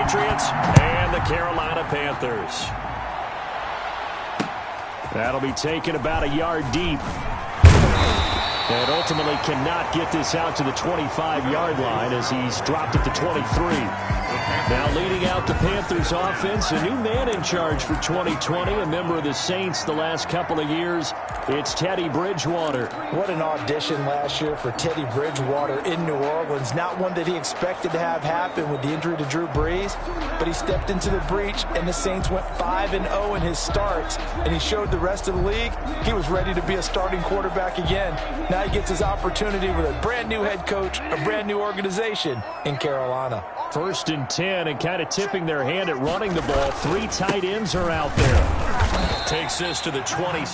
Patriots and the Carolina Panthers. That'll be taken about a yard deep. And ultimately cannot get this out to the 25-yard line as he's dropped at the 23. Now leading out the Panthers offense, a new man in charge for 2020, a member of the Saints the last couple of years. It's Teddy Bridgewater. What an audition last year for Teddy Bridgewater in New Orleans. Not one that he expected to have happen with the injury to Drew Brees, but he stepped into the breach, and the Saints went 5-0 in his starts, and he showed the rest of the league he was ready to be a starting quarterback again. Now he gets his opportunity with a brand-new head coach, a brand-new organization in Carolina. 1st and 10, and kind of tipping their hand at running the ball. 3 tight ends are out there. Takes this to the 20.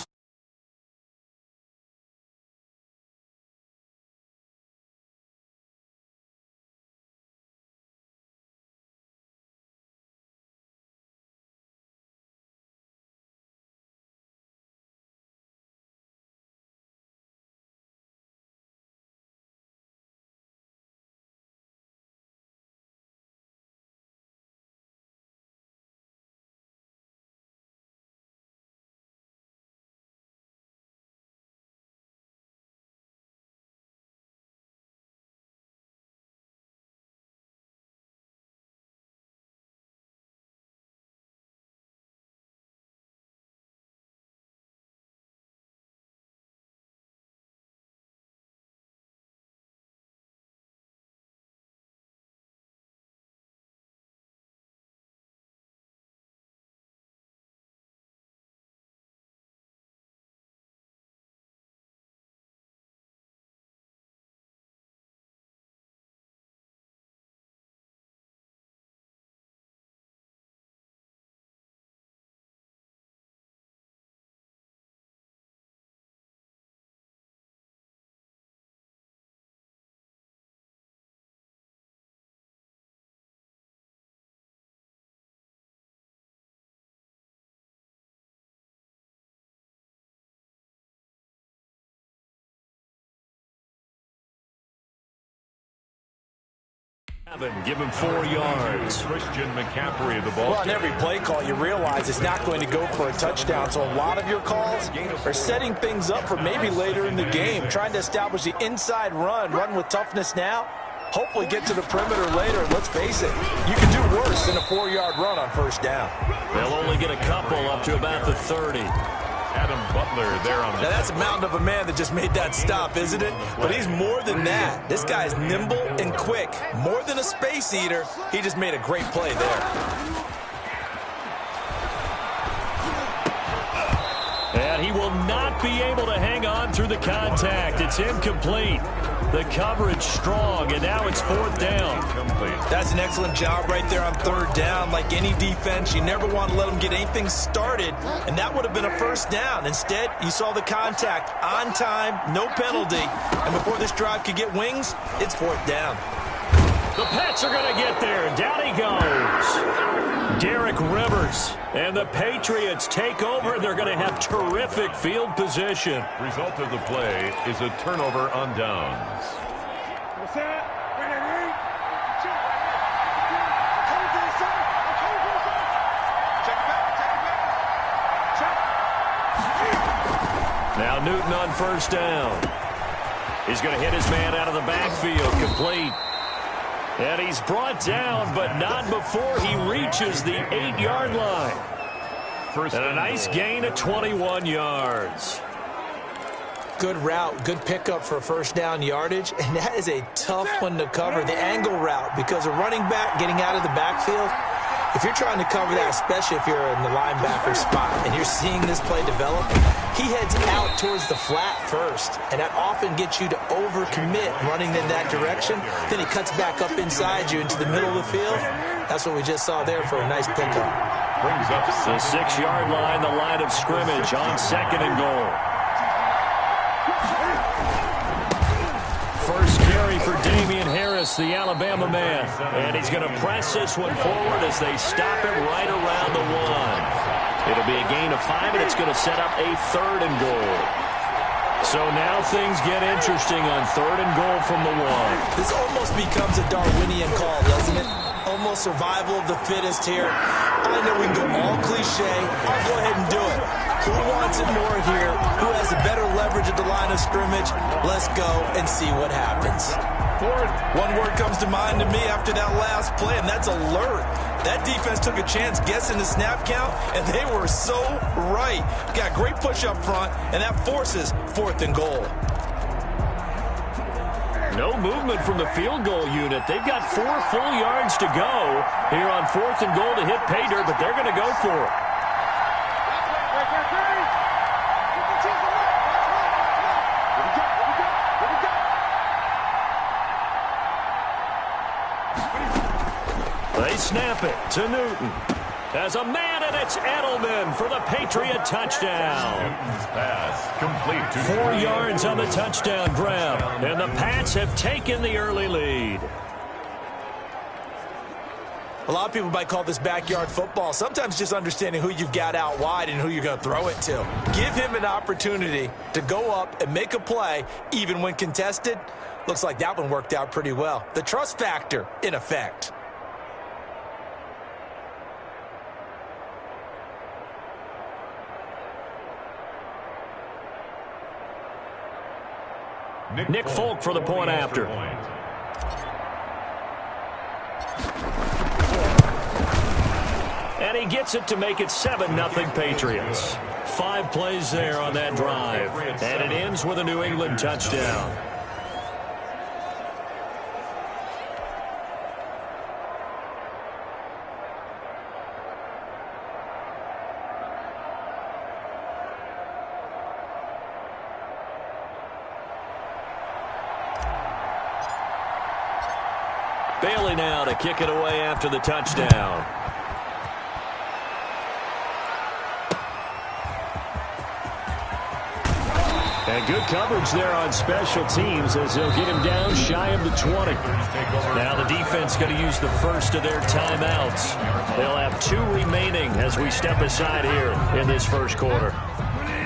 Give him 4 yards. Christian McCaffrey of the ball. Well, on every play call, you realize it's not going to go for a touchdown. So a lot of your calls are setting things up for maybe later in the game, trying to establish the inside run with toughness now. Hopefully get to the perimeter later. And let's face it, you can do worse than a 4-yard run on 1st down. They'll only get a couple up to about the 30. Adam Butler there on the... Now that's a mountain of a man that just made that stop, isn't it? But he's more than that. This guy's nimble and quick. More than a space eater, he just made a great play there. And he will not be able to hang on through the contact. It's incomplete. The coverage strong, and now it's 4th down. That's an excellent job right there on 3rd down. Like any defense, you never want to let them get anything started, and that would have been a 1st down. Instead, you saw the contact on time, no penalty, and before this drive could get wings, it's 4th down. The Pats are going to get there. Down he goes. Derek Rivers. And the Patriots take over. They're going to have terrific field position. Result of the play is a turnover on downs. Now Newton on 1st down. He's going to hit his man out of the backfield. Complete. And he's brought down, but not before he reaches the 8-yard line. And a nice gain of 21 yards. Good route, good pickup for 1st down yardage, and that is a tough one to cover, the angle route, because a running back getting out of the backfield, if you're trying to cover that, especially if you're in the linebacker spot and you're seeing this play develop, he heads out towards the flat first, and that often gets you to overcommit running in that direction. Then he cuts back up inside you into the middle of the field. That's what we just saw there for a nice pickup. Brings up the 6-yard line, the line of scrimmage on 2nd and goal. First carry for Damian Harris, the Alabama man. And he's going to press this one forward as they stop him right around the 1. It'll be a gain of 5, and it's going to set up a 3rd and goal. So now things get interesting on 3rd and goal from the 1. This almost becomes a Darwinian call, doesn't it? Almost still survival of the fittest here. I know we can go all cliche. I'll go ahead and do it. Who wants it more here? Who has a better leverage at the line of scrimmage? Let's go and see what happens. One word comes to mind to me after that last play, and that's alert. That defense took a chance guessing the snap count, and they were so right. Got great push up front, and that forces 4th and goal. No movement from the field goal unit. They've got 4 full yards to go here on 4th and goal to hit pay dirt, but they're going to go for it. They snap it to Newton. As a man, and it's Edelman for the Patriot touchdown. Newton's pass complete to 4 yards on the touchdown grab, and the Pats have taken the early lead. A lot of people might call this backyard football. Sometimes just understanding who you've got out wide and who you're going to throw it to. Give him an opportunity to go up and make a play, even when contested. Looks like that one worked out pretty well. The trust factor in effect. Nick Folk for the point after. And he gets it to make it 7-0 Patriots. 5 plays there on that drive. And it ends with a New England touchdown. Bailey now to kick it away after the touchdown. And good coverage there on special teams as they'll get him down shy of the 20. Now the defense going to use the first of their timeouts. They'll have 2 remaining as we step aside here in this first quarter.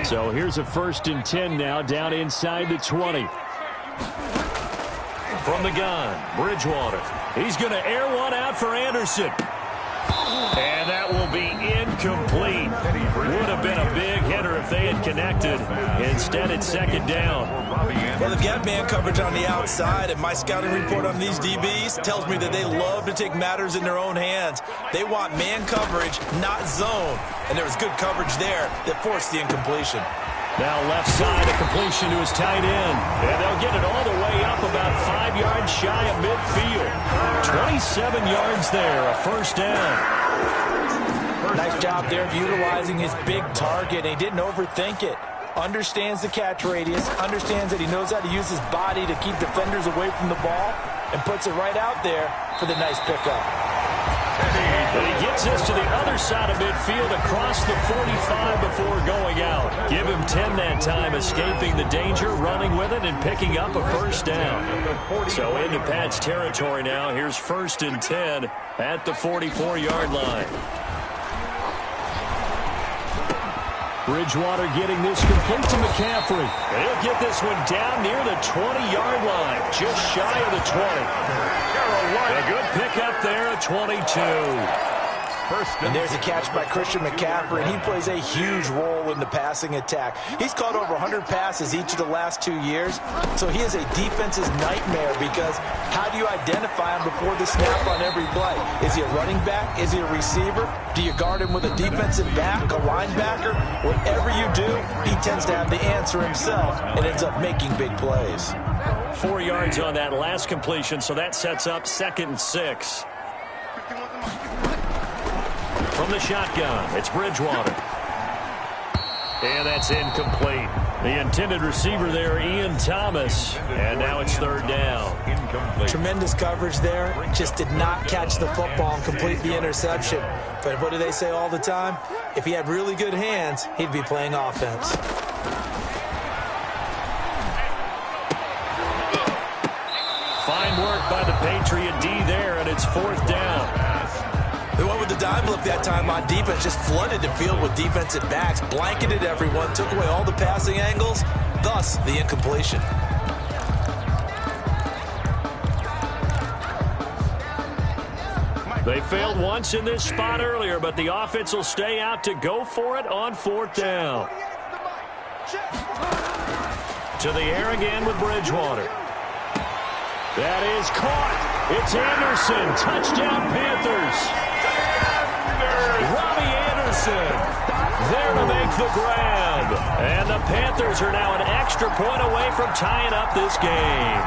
So here's a 1st and 10 now down inside the 20. From the gun, Bridgewater. He's going to air one out for Anderson. And that will be incomplete. Would have been a big hitter if they had connected. Instead, it's 2nd down. Well, they've got man coverage on the outside, and my scouting report on these DBs tells me that they love to take matters in their own hands. They want man coverage, not zone. And there was good coverage there that forced the incompletion. Now left side, a completion to his tight end. And they'll get it all the way up about 5 yards shy of midfield. 27 yards there, a 1st down. Nice job there of utilizing his big target. He didn't overthink it. Understands the catch radius, understands that he knows how to use his body to keep defenders away from the ball, and puts it right out there for the nice pickup. And he gets us to the other side of midfield across the 45 before going out. Give him 10 that time, escaping the danger, running with it, and picking up a 1st down. So into Pat's territory now. Here's 1st and 10 at the 44-yard line. Bridgewater getting this complete to McCaffrey. He'll get this one down near the 20-yard line, just shy of the 20. A good pickup there at 22. And there's a catch by Christian McCaffrey, and he plays a huge role in the passing attack. He's caught over 100 passes each of the last 2 years, so he is a defense's nightmare because how do you identify him before the snap on every play? Is he a running back? Is he a receiver? Do you guard him with a defensive back, a linebacker? Whatever you do, he tends to have the answer himself and ends up making big plays. 4 yards on that last completion, so that sets up 2nd and 6. From the shotgun, it's Bridgewater. And that's incomplete. The intended receiver there, Ian Thomas. And now it's 3rd down. Incomplete. Tremendous coverage there. Just did not catch the football and complete the interception. But what do they say all the time? If he had really good hands, he'd be playing offense. Fine work by the Patriot D there, and it's 4th down. They went with the dive look that time on defense, just flooded the field with defensive backs, blanketed everyone, took away all the passing angles, thus the incompletion. They failed once in this spot earlier, but the offense will stay out to go for it on 4th down. To the air again with Bridgewater. That is caught. It's Anderson. Touchdown, Panthers. Robbie Anderson there to make the grab. And the Panthers are now an extra point away from tying up this game.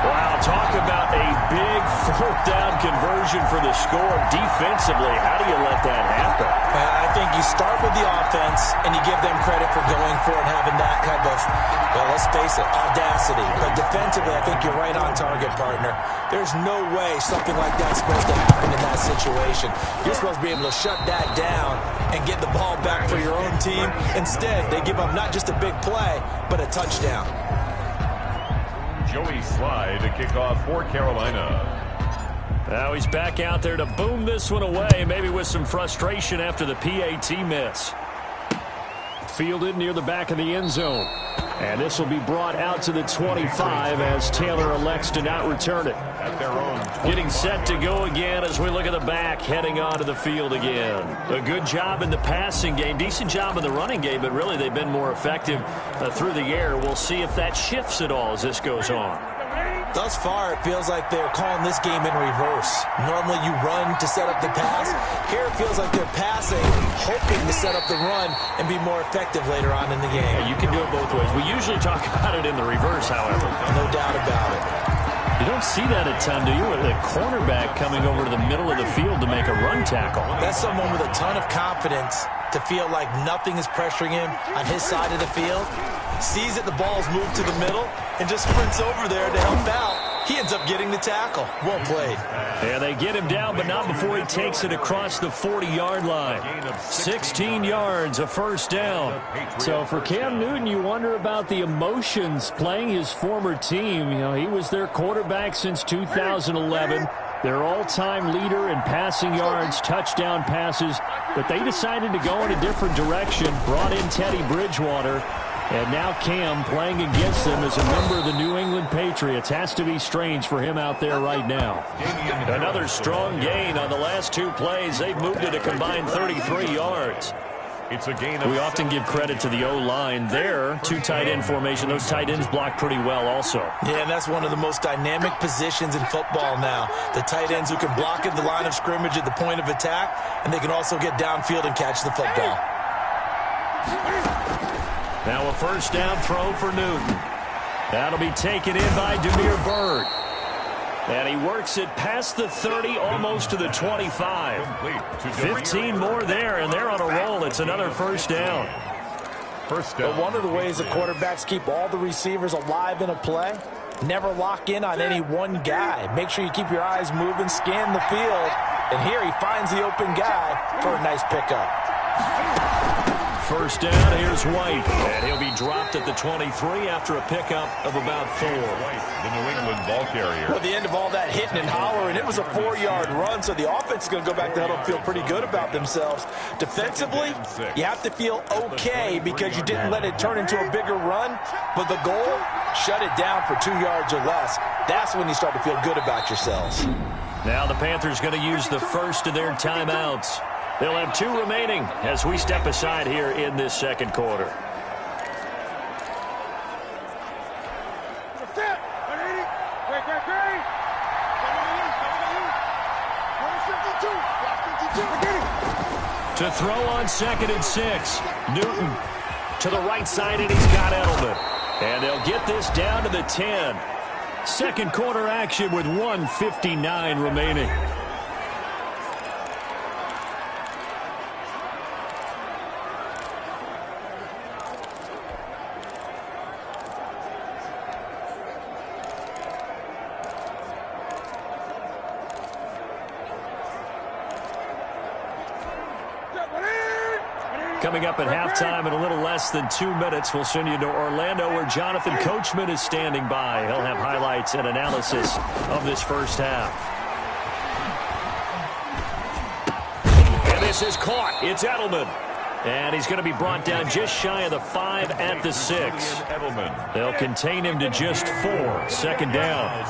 Wow, talk about a big 4th down conversion for the score. Defensively, how do you let that happen? I think you start with the offense, and you give them credit for going for it and having that type of, well, let's face it, audacity. But defensively, I think you're right on target, partner. There's no way something like that's supposed to happen in that situation. You're supposed to be able to shut that down and get the ball back for your own team. Instead, they give up not just a big play, but a touchdown. Joey Slye to kick off for Carolina. Now he's back out there to boom this one away, maybe with some frustration after the PAT miss. Fielded near the back of the end zone. And this will be brought out to the 25 as Taylor elects to not return it. At their own 25. Getting set to go again as we look at the back, heading onto the field again. A good job in the passing game, decent job in the running game, but really they've been more effective through the air. We'll see if that shifts at all as this goes on. Thus far, it feels like they're calling this game in reverse. Normally you run to set up the pass. Here it feels like they're passing, hoping to set up the run and be more effective later on in the game. Yeah, you can do it both ways. We usually talk about it in the reverse, however. No doubt about it. You don't see that a ton, do you? With a cornerback coming over to the middle of the field to make a run tackle. That's someone with a ton of confidence to feel like nothing is pressuring him on his side of the field. Sees that the ball's moved to the middle and just sprints over there to help out. He ends up getting the tackle. Well played. Yeah, they get him down, but not before he takes it across the 40-yard line. 16 yards, a 1st down. So for Cam Newton, you wonder about the emotions playing his former team. You know, he was their quarterback since 2011. Their all-time leader in passing yards, touchdown passes. But they decided to go in a different direction, brought in Teddy Bridgewater. And now Cam playing against them as a member of the New England Patriots. Has to be strange for him out there right now. Another strong gain on the last 2 plays. They've moved it a combined 33 yards. It's a gain of We often give credit to the O-line there. 2 tight end formation. Those tight ends block pretty well also. Yeah, and that's one of the most dynamic positions in football now. The tight ends who can block at the line of scrimmage at the point of attack, and they can also get downfield and catch the football. Now a 1st down throw for Newton. That'll be taken in by Damiere Byrd. And he works it past the 30, almost to the 25. 15 more there, and they're on a roll. It's another 1st down. First down. But one of the ways the quarterbacks keep all the receivers alive in a play, never lock in on any one guy. Make sure you keep your eyes moving, scan the field. And here he finds the open guy for a nice pickup. 1st down, here's White. And he'll be dropped at the 23 after a pickup of about 4. White, the New England ball carrier. Well, at the end of all that hitting and hollering, it was a 4-yard run, so the offense is going to go back to huddle and feel pretty good about themselves. Defensively, you have to feel okay because you didn't let it turn into a bigger run, but the goal, shut it down for 2 yards or less. That's when you start to feel good about yourselves. Now the Panthers going to use the first of their timeouts. They'll have 2 remaining as we step aside here in this 2nd quarter. To throw on 2nd and 6. Newton to the right side, and he's got Edelman. And they'll get this down to the 10. 2nd quarter action with 1:59 remaining. Coming up at halftime in a little less than 2 minutes, we'll send you to Orlando where Jonathan Coachman is standing by. He'll have highlights and analysis of this 1st half. And this is caught. It's Edelman. And he's going to be brought down just shy of the 5 at the 6. They'll contain him to just 4. Second down.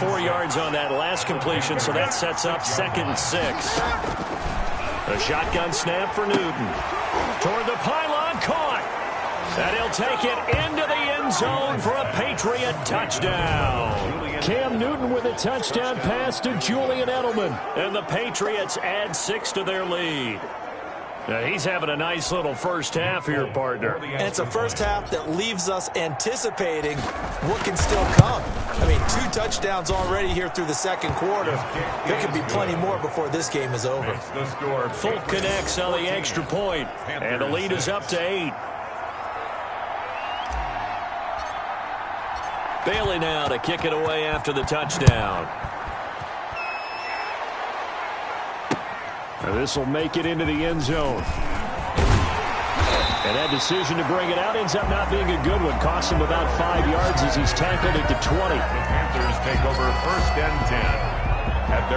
4 yards on that last completion, so that sets up 2nd and 6. A shotgun snap for Newton. Toward the pylon, caught. And he'll take it into the end zone for a Patriot touchdown. Cam Newton with a touchdown pass to Julian Edelman. And the Patriots add 6 to their lead. Now he's having a nice little first half here, partner. And it's a first half that leaves us anticipating what can still come. I mean, 2 touchdowns already here through the second quarter. There could be plenty more before this game is over. Folk connects on the extra point, and the lead is up to 8. Bailey now to kick it away after the touchdown. This will make it into the end zone. And that decision to bring it out ends up not being a good one. Costs him about 5 yards as he's tackled it to 20. The Panthers take over 1st and 10.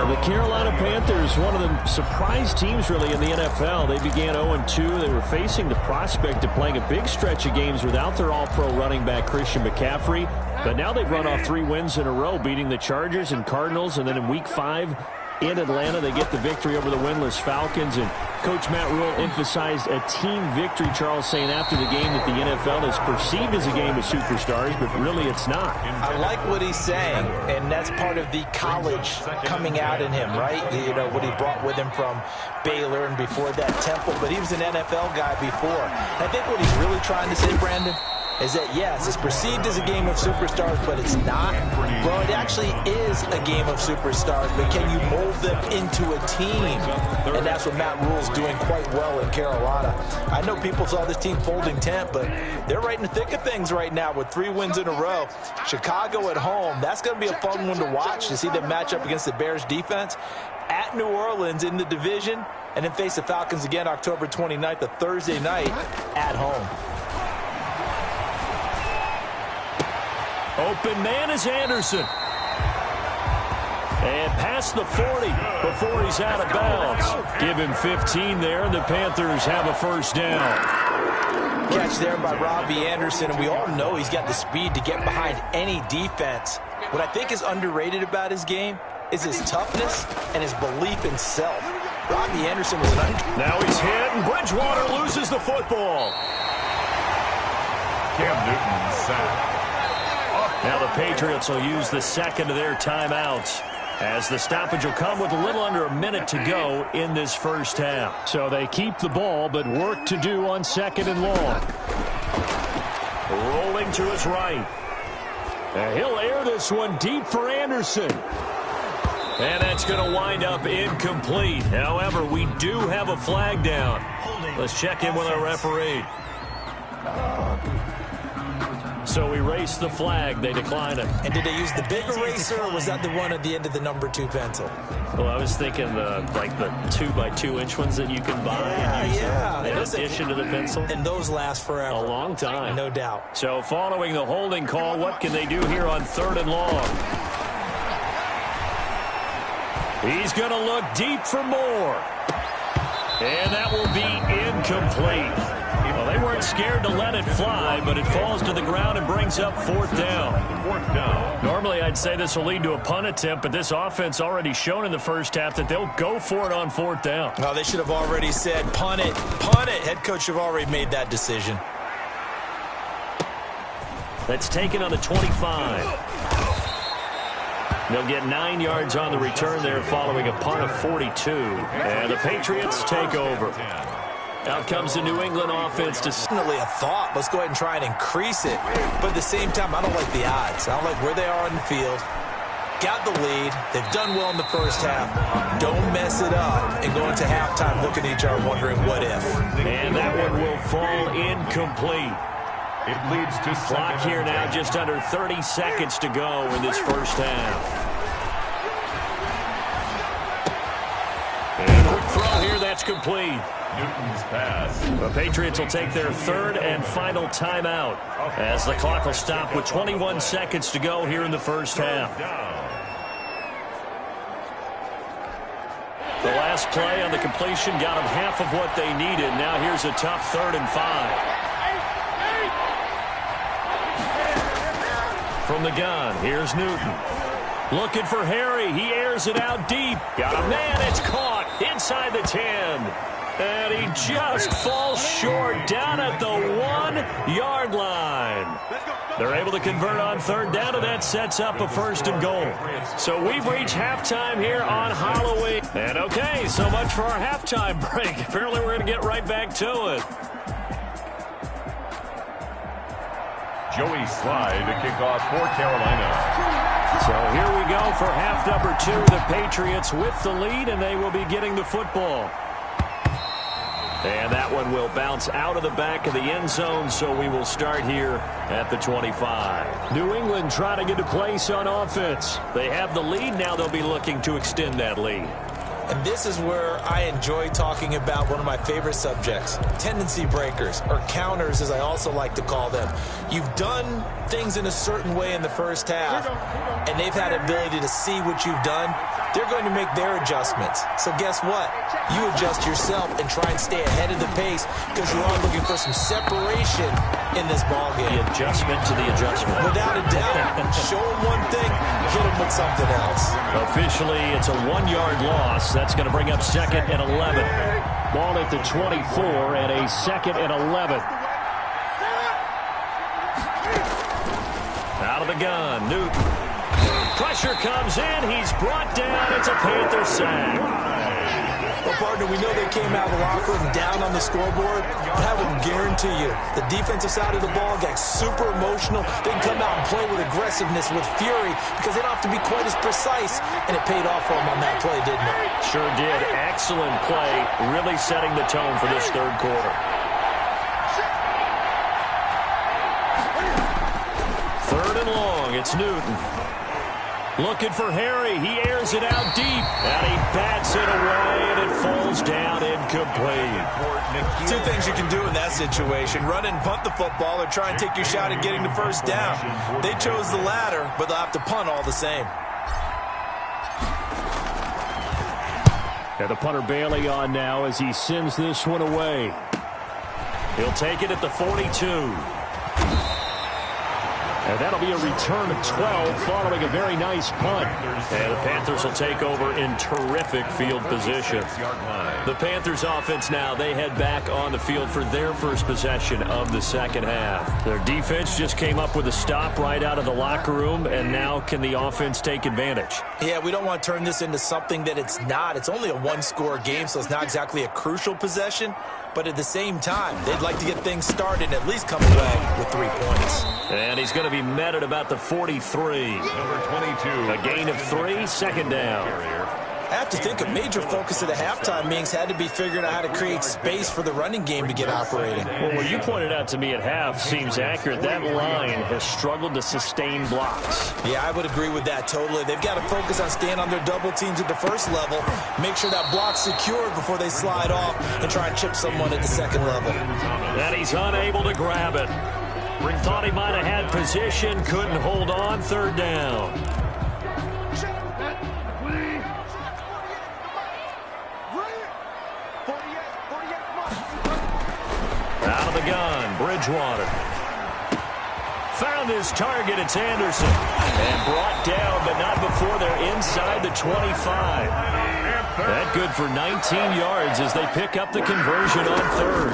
The Carolina Panthers, one of the surprise teams really in the NFL. They began 0-2. They were facing the prospect of playing a big stretch of games without their all-pro running back Christian McCaffrey. But now they've run off 3 wins in a row, beating the Chargers and Cardinals. And then in Week 5 in Atlanta, they get the victory over the winless Falcons. And Coach Matt Rule emphasized a team victory, Charles, saying after the game that the NFL is perceived as a game of superstars, but really it's not. I like what he's saying, and that's part of the college coming out in him, right? You know, what he brought with him from Baylor and before that Temple, but he was an NFL guy before. I think what he's really trying to say, Brandon, is that, yes, it's perceived as a game of superstars, but it's not. Well, it actually is a game of superstars, but can you mold them into a team? And that's what Matt Rule's doing quite well in Carolina. I know people saw this team folding tent, but they're right in the thick of things right now with 3 wins in a row. Chicago at home, that's going to be a fun one to watch, to see them match up against the Bears defense. At New Orleans in the division, and then face the Falcons again October 29th, a Thursday night at home. Open man is Anderson. And past the 40 before he's out of bounds. Give him 15 there, and the Panthers have a first down. Catch there by Robbie Anderson, and we all know he's got the speed to get behind any defense. What I think is underrated about his game is his toughness and his belief in self. Robbie Anderson was an Now he's hit, and Bridgewater loses the football. Cam Newton sacked. Now the Patriots will use the second of their timeouts, as the stoppage will come with a little under a minute to go in this first half. So they keep the ball, but work to do on 2nd and long. Rolling to his right. And he'll air this one deep for Anderson. And that's going to wind up incomplete. However, we do have a flag down. Let's check in with our referee. So we race the flag. They decline it. And did they use the big eraser, or was that the one at the end of the number 2 pencil? Well, I was thinking like the 2x2-inch ones that you can buy and use in addition to the pencil. And those last forever. A long time. No doubt. So following the holding call, what can they do here on 3rd and long? He's going to look deep for more. And that will be incomplete. Well, they weren't scared to let it fly, but it falls to the ground and brings up 4th down. Normally, I'd say this will lead to a punt attempt, but this offense already shown in the first half that they'll go for it on 4th down. Well, they should have already said, punt it, punt it. Head coach should have already made that decision. That's taken on the 25. They'll get 9 yards on the return there following a punt of 42. And the Patriots take over. Out comes the New England offense to... Definitely a thought. Let's go ahead and try and increase it. But at the same time, I don't like the odds. I don't like where they are on the field. Got the lead. They've done well in the first half. Don't mess it up and go into halftime looking at each other wondering what if. And that one will fall incomplete. It leads to clock here now, just under 30 seconds to go in this first half. And a quick throw here, that's complete. Newton's pass. The Patriots will take their 3rd and final timeout as the clock will stop with 21 seconds to go here in the first half. The last Last play on the completion got them half of what they needed. Now here's a tough 3rd and 5. From the gun, here's Newton. Looking for Harry. He airs it out deep. Got a man. It's caught inside the 10. And he just falls short down at the 1-yard line. They're able to convert on 3rd down, and that sets up a 1st and goal. So we've reached halftime here on Halloween. And okay, so much for our halftime break. Apparently we're going to get right back to it. Joey Slye to kick off for Carolina. So here we go for half number 2. The Patriots with the lead, and they will be getting the football. And that one will bounce out of the back of the end zone, so we will start here at the 25. New England trying to get a place on offense. They have the lead. Now they'll be looking to extend that lead. And this is where I enjoy talking about one of my favorite subjects, tendency breakers, or counters as I also like to call them. You've done things in a certain way in the first half, and they've had the ability to see what you've done. They're going to make their adjustments. So guess what? You adjust yourself and try and stay ahead of the pace because you are looking for some separation in this ballgame. The adjustment to the adjustment. Without a doubt. Show them one thing, hit them with something else. Officially, it's a 1-yard loss. That's going to bring up 2nd and 11. Ball at the 24 and a 2nd and 11. Out of the gun, Newton. Pressure comes in. He's brought down. It's a Panther sack. Well, partner, we know they came out of the locker room down on the scoreboard, but I would guarantee you the defensive side of the ball got super emotional. They can come out and play with aggressiveness, with fury, because they don't have to be quite as precise, and it paid off for them on that play, didn't it? Sure did. Excellent play, really setting the tone for this 3rd quarter. 3rd and long. It's Newton. Looking for Harry. He airs it out deep. And he bats it away, and it falls down incomplete. 2 things you can do in that situation. Run and punt the football or try and take your shot at getting the 1st down. They chose the latter, but they'll have to punt all the same. And the punter Bailey on now as he sends this one away. He'll take it at the 42. And that'll be a return of 12 following a very nice punt. And the Panthers will take over in terrific field position. The Panthers offense now, they head back on the field for their first possession of the 2nd half. Their defense just came up with a stop right out of the locker room, and now can the offense take advantage? Yeah, we don't want to turn this into something that it's not. It's only a 1-score game, so it's not exactly a crucial possession. But at the same time, they'd like to get things started and at least come away with 3 points. And he's going to be met at about the 43. Number 22. A gain of 3, 2nd down. I have to think a major focus of the halftime meetings had to be figuring out how to create space for the running game to get operating. Well, what you pointed out to me at half seems accurate. That line has struggled to sustain blocks. Yeah, I would agree with that totally. They've got to focus on staying on their double teams at the 1st level, make sure that block's secured before they slide off and try and chip someone at the 2nd level. And he's unable to grab it. Thought he might have had position, couldn't hold on, 3rd down. Out of the gun, Bridgewater. Found his target, it's Anderson. And brought down, but not before they're inside the 25. That good for 19 yards as they pick up the conversion on 3rd.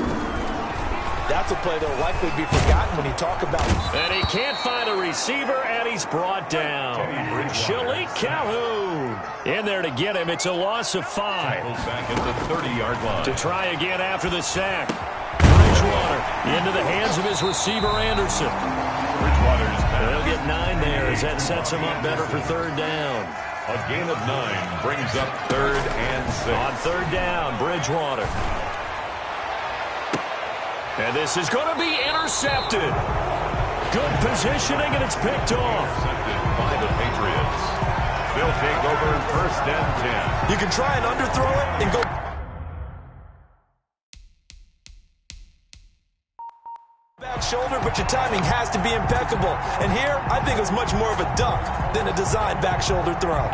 That's a play that will likely be forgotten when you talk about it. And he can't find a receiver, and he's brought down. Shalik Calhoun in there to get him. It's a loss of 5. Back at the 30-yard line. To try again after the sack. Bridgewater into the hands of his receiver, Anderson. Bridgewater's back. They'll get 9 there as that sets him up better for 3rd down. A gain of 9 brings up 3rd and 6. On 3rd down, Bridgewater. And this is going to be intercepted. Good positioning, and it's picked off. Intercepted by the Patriots. They'll take over 1st and 10. You can try and underthrow it and go back shoulder, but your timing has to be impeccable. And here, I think it was much more of a duck than a designed back shoulder throw.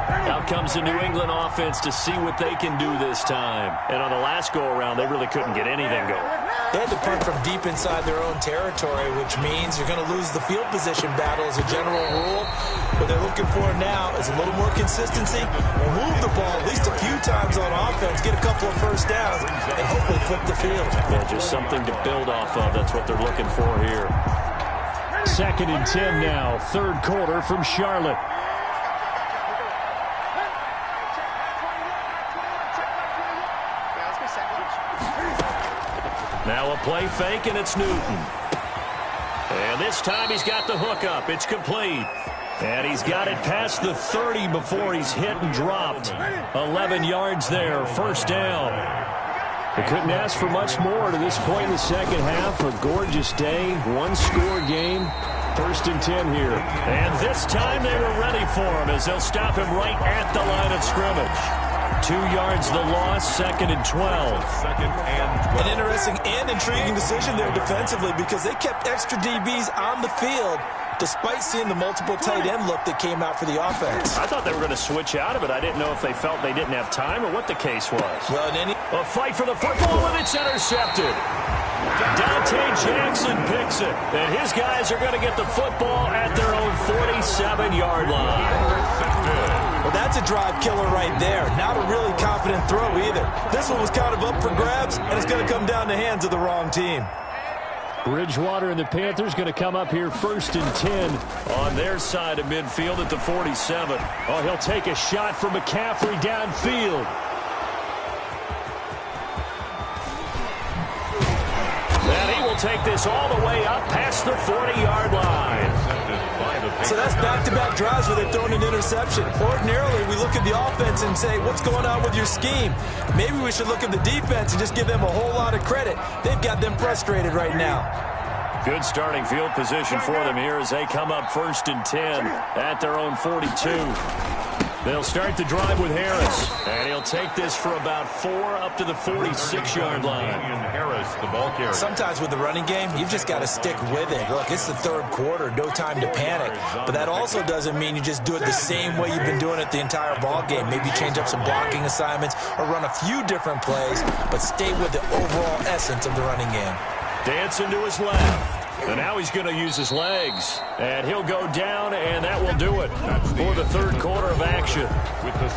Out comes the New England offense to see what they can do this time. And on the last go-around, they really couldn't get anything going. They had to punt from deep inside their own territory, which means you're going to lose the field position battle as a general rule. What they're looking for now is a little more consistency. Move the ball at least a few times on offense, get a couple of first downs, and hopefully flip the field. Yeah, just something to build off of. That's what they're looking for here. 2nd and 10 now, 3rd quarter from Charlotte. Now a play fake, and it's Newton. And this time he's got the hook up. It's complete. And he's got it past the 30 before he's hit and dropped. 11 yards there, 1st down. They couldn't ask for much more to this point in the second half. A gorgeous day, 1-score game. 1st and 10 here. And this time they were ready for him as they'll stop him right at the line of scrimmage. 2 yards the loss, 2nd and 12. An interesting and intriguing decision there defensively because they kept extra DBs on the field despite seeing the multiple tight end look that came out for the offense. I thought they were going to switch out of it. I didn't know if they felt they didn't have time or what the case was. Well, a fight for the football, and it's intercepted. Dante Jackson picks it, and his guys are going to get the football at their own 47-yard line. Well, that's a drive killer right there. Not a really confident throw either. This one was kind of up for grabs, and it's going to come down the hands of the wrong team. Bridgewater and the Panthers going to come up here 1st and 10 on their side of midfield at the 47. Oh, he'll take a shot from McCaffrey downfield. And he will take this all the way up past the 40-yard line. So that's back-to-back drives where they've thrown an interception. Ordinarily, we look at the offense and say, what's going on with your scheme? Maybe we should look at the defense and just give them a whole lot of credit. They've got them frustrated right now. Good starting field position for them here as they come up 1st and 10 at their own 42. They'll start the drive with Harris, and he'll take this for about 4 up to the 46-yard line. Harris, the ball carrier. Sometimes with the running game, you've just got to stick with it. Look, it's the 3rd quarter, no time to panic. But that also doesn't mean you just do it the same way you've been doing it the entire ball game. Maybe change up some blocking assignments or run a few different plays, but stay with the overall essence of the running game. Dancing to his left. And now he's going to use his legs. And he'll go down, and that will do it for the 3rd quarter of action.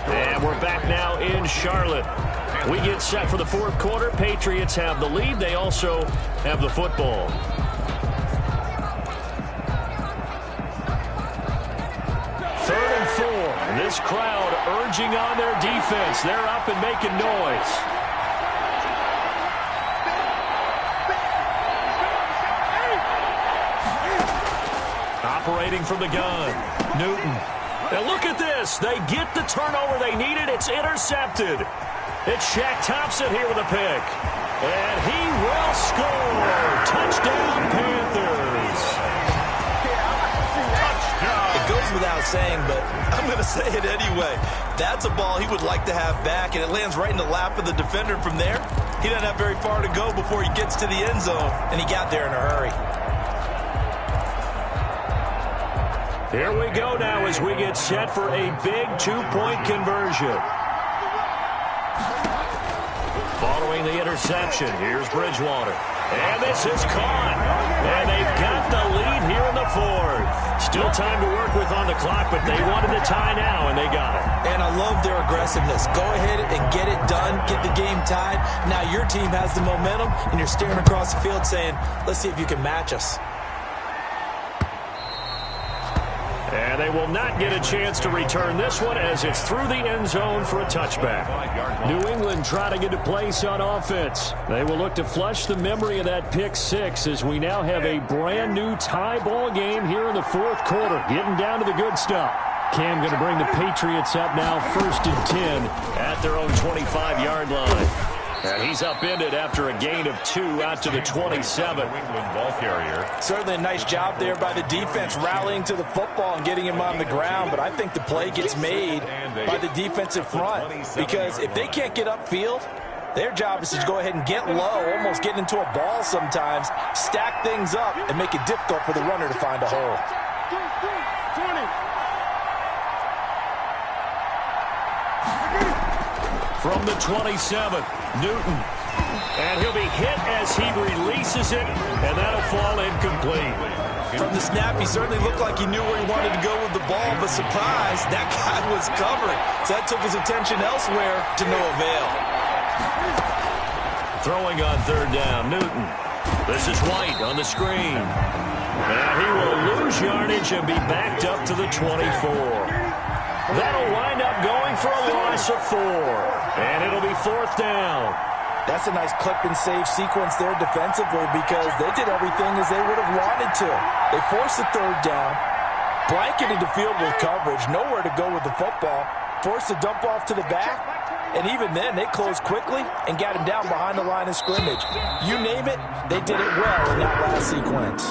And we're back now in Charlotte. We get set for the 4th quarter. Patriots have the lead. They also have the football. 3rd and 4. And this crowd urging on their defense. They're up and making noise. Operating from the gun, Newton. Now look at this. They get the turnover they needed. It's intercepted. It's Shaq Thompson here with a pick. And he will score. Touchdown, Panthers. It goes without saying, but I'm going to say it anyway. That's a ball he would like to have back, and it lands right in the lap of the defender from there. He doesn't have very far to go before he gets to the end zone, and he got there in a hurry. Here we go now as we get set for a big 2-point conversion. Following the interception, here's Bridgewater. And this is caught. And they've got the lead here in the 4th. Still time to work with on the clock, but they wanted the tie now, and they got it. And I love their aggressiveness. Go ahead and get it done, get the game tied. Now your team has the momentum, and you're staring across the field saying, let's see if you can match us. And they will not get a chance to return this one as it's through the end zone for a touchback. New England trying to get a place on offense. They will look to flush the memory of that pick 6 as we now have a brand new tie ball game here in the 4th quarter. Getting down to the good stuff. Cam going to bring the Patriots up now 1st and 10 at their own 25-yard line. And he's upended after a gain of 2 out to the 27. Ball carrier. Certainly a nice job there by the defense rallying to the football and getting him on the ground, but I think the play gets made by the defensive front because if they can't get upfield, their job is to go ahead and get low, almost get into a ball sometimes, stack things up, and make it difficult for the runner to find a hole. From the 27, Newton. And he'll be hit as he releases it, and that'll fall incomplete. From the snap, he certainly looked like he knew where he wanted to go with the ball, but surprise, that guy was covered. So that took his attention elsewhere to no avail. Throwing on third down, Newton. This is White on the screen. And he will lose yardage and be backed up to the 24. That'll wind up going for a loss of 4. And it'll be fourth down. That's a nice clip and save sequence there defensively because they did everything as they would have wanted to. They forced the third down, blanketed the field with coverage, nowhere to go with the football, forced a dump off to the back, and even then they closed quickly and got him down behind the line of scrimmage. You name it, they did it well in that last sequence.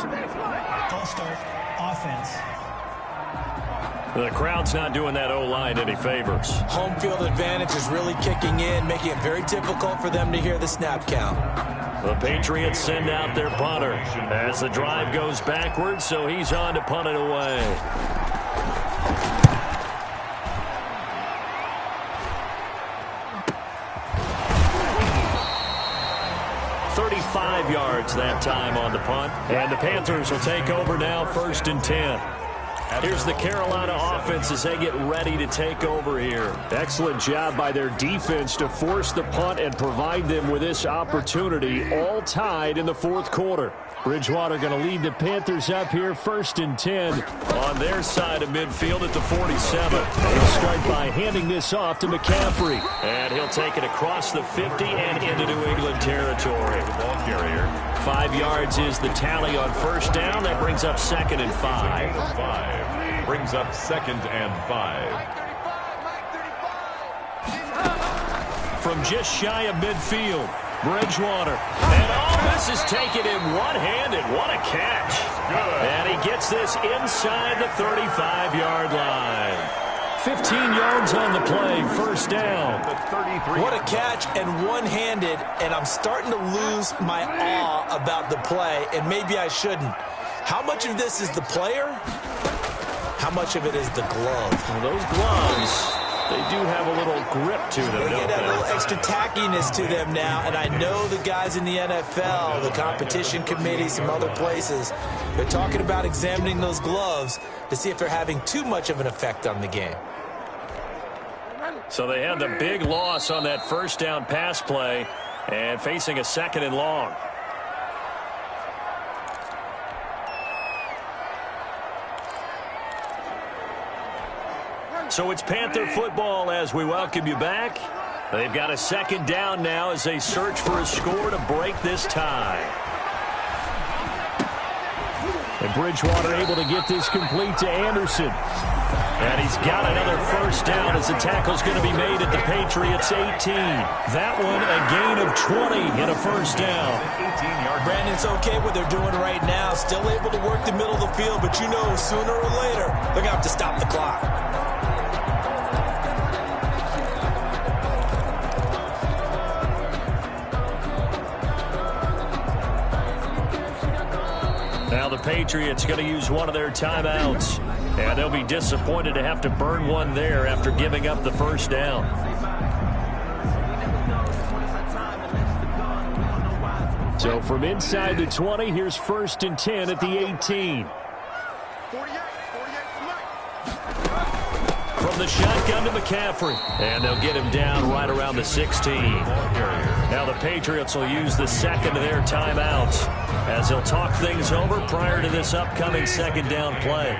False start, offense. The crowd's not doing that O-line any favors. Home field advantage is really kicking in, making it very difficult for them to hear the snap count. The Patriots send out their punter as the drive goes backwards, so he's on to punt it away. .35 yards that time on the punt, and the Panthers will take over now, 1st and 10. Here's the Carolina offense as they get ready to take over here. Excellent job by their defense to force the punt and provide them with this opportunity, all tied in the fourth quarter. Bridgewater going to lead the Panthers up here, 1st and 10 on their side of midfield at the 47. They'll start by handing this off to McCaffrey. And he'll take it across the 50 and into New England territory. Ball carrier. 5 yards is the tally on first down. That brings up 2nd and 5. Brings up 2nd and 5. From just shy of midfield, Bridgewater. And all this is taken in one-handed. What a catch. Good. And he gets this inside the 35-yard line. 15 yards on the play, first down. What a catch and one-handed, and I'm starting to lose my awe about the play, and maybe I shouldn't. How much of this is the player? How much of it is the glove? Well, those gloves, they do have a little grip to them, They don't get a little they? extra tackiness to them now, and I know the guys in the NFL, the competition committee, some other places, they're talking about examining those gloves to see if they're having too much of an effect on the game. So they had the big loss on that first down pass play and facing a 2nd and long. So it's Panther football as we welcome you back. They've got a 2nd down now as they search for a score to break this tie. And Bridgewater able to get this complete to Anderson. And he's got another first down as the tackle's going to be made at the Patriots 18. That one a gain of 20 and a first down. 18-yard. Brandon, it's okay what they're doing right now. Still able to work the middle of the field, but you know sooner or later they're going to have to stop the clock. Now the Patriots going to use one of their timeouts. And they'll be disappointed to have to burn one there after giving up the first down. So from inside the 20, here's 1st and 10 at the 18. From the shotgun to McCaffrey. And they'll get him down right around the 16. Now the Patriots will use the 2nd of their timeouts as they'll talk things over prior to this upcoming 2nd down play.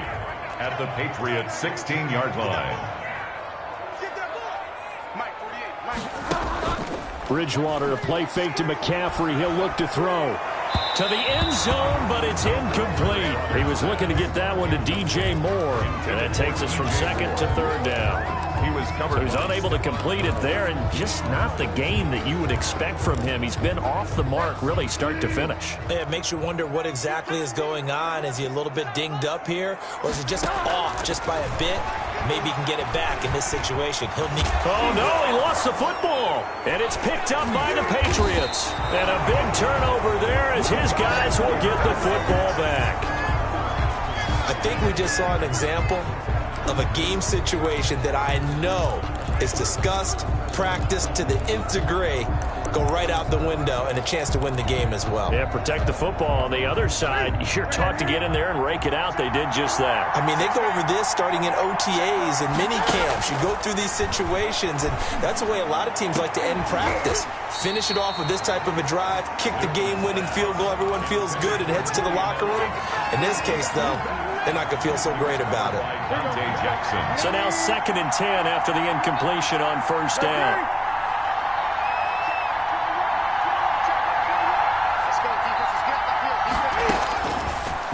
At the Patriots 16-yard line. Bridgewater, a play fake to McCaffrey. He'll look to throw to the end zone, but it's incomplete. He was looking to get that one to DJ Moore, and that takes us from 2nd to 3rd down. He was covered. He was unable to complete it there, and just not the game that you would expect from him. He's been off the mark really start to finish. It makes you wonder what exactly is going on. Is he a little bit dinged up here, or is he just off just by a bit? Maybe he can get it back in this situation. He'll need... Oh, no, he lost the football, and it's picked up by the Patriots. And a big turnover there as his guys will get the football back. I think we just saw an example of a game situation that I know is discussed, practiced to the nth degree, go right out the window, and a chance to win the game as well. Yeah, protect the football. On the other side, you're taught to get in there and rake it out. They did just that. I mean, they go over this starting in OTAs and mini camps. You go through these situations, and that's the way a lot of teams like to end practice. Finish it off with this type of a drive, kick the game-winning field goal. Everyone feels good and heads to the locker room. In this case, though, they're not going to feel so great about it. So now 2nd and 10 after the incompletion on first down.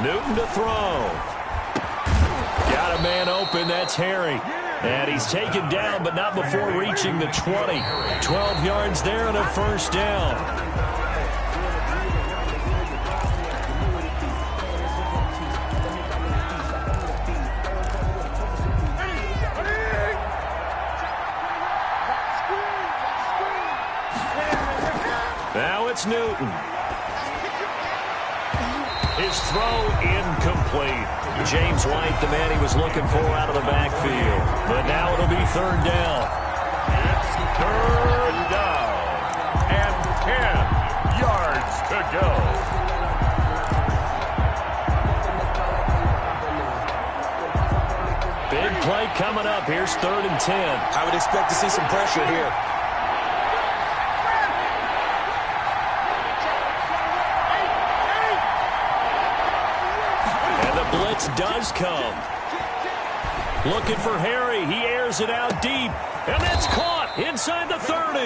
Newton to throw. Got a man open. That's Harry. And he's taken down, but not before reaching the 20. 12 yards there and a first down. Now it's Newton. His throw incomplete. James White, the man he was looking for out of the backfield. But now it'll be 3rd down. It's 3rd down. And 10 yards to go. Big play coming up. Here's 3rd and 10. I would expect to see some pressure here. Blitz does come. Looking for Harry. He airs it out deep. And that's caught inside the 30.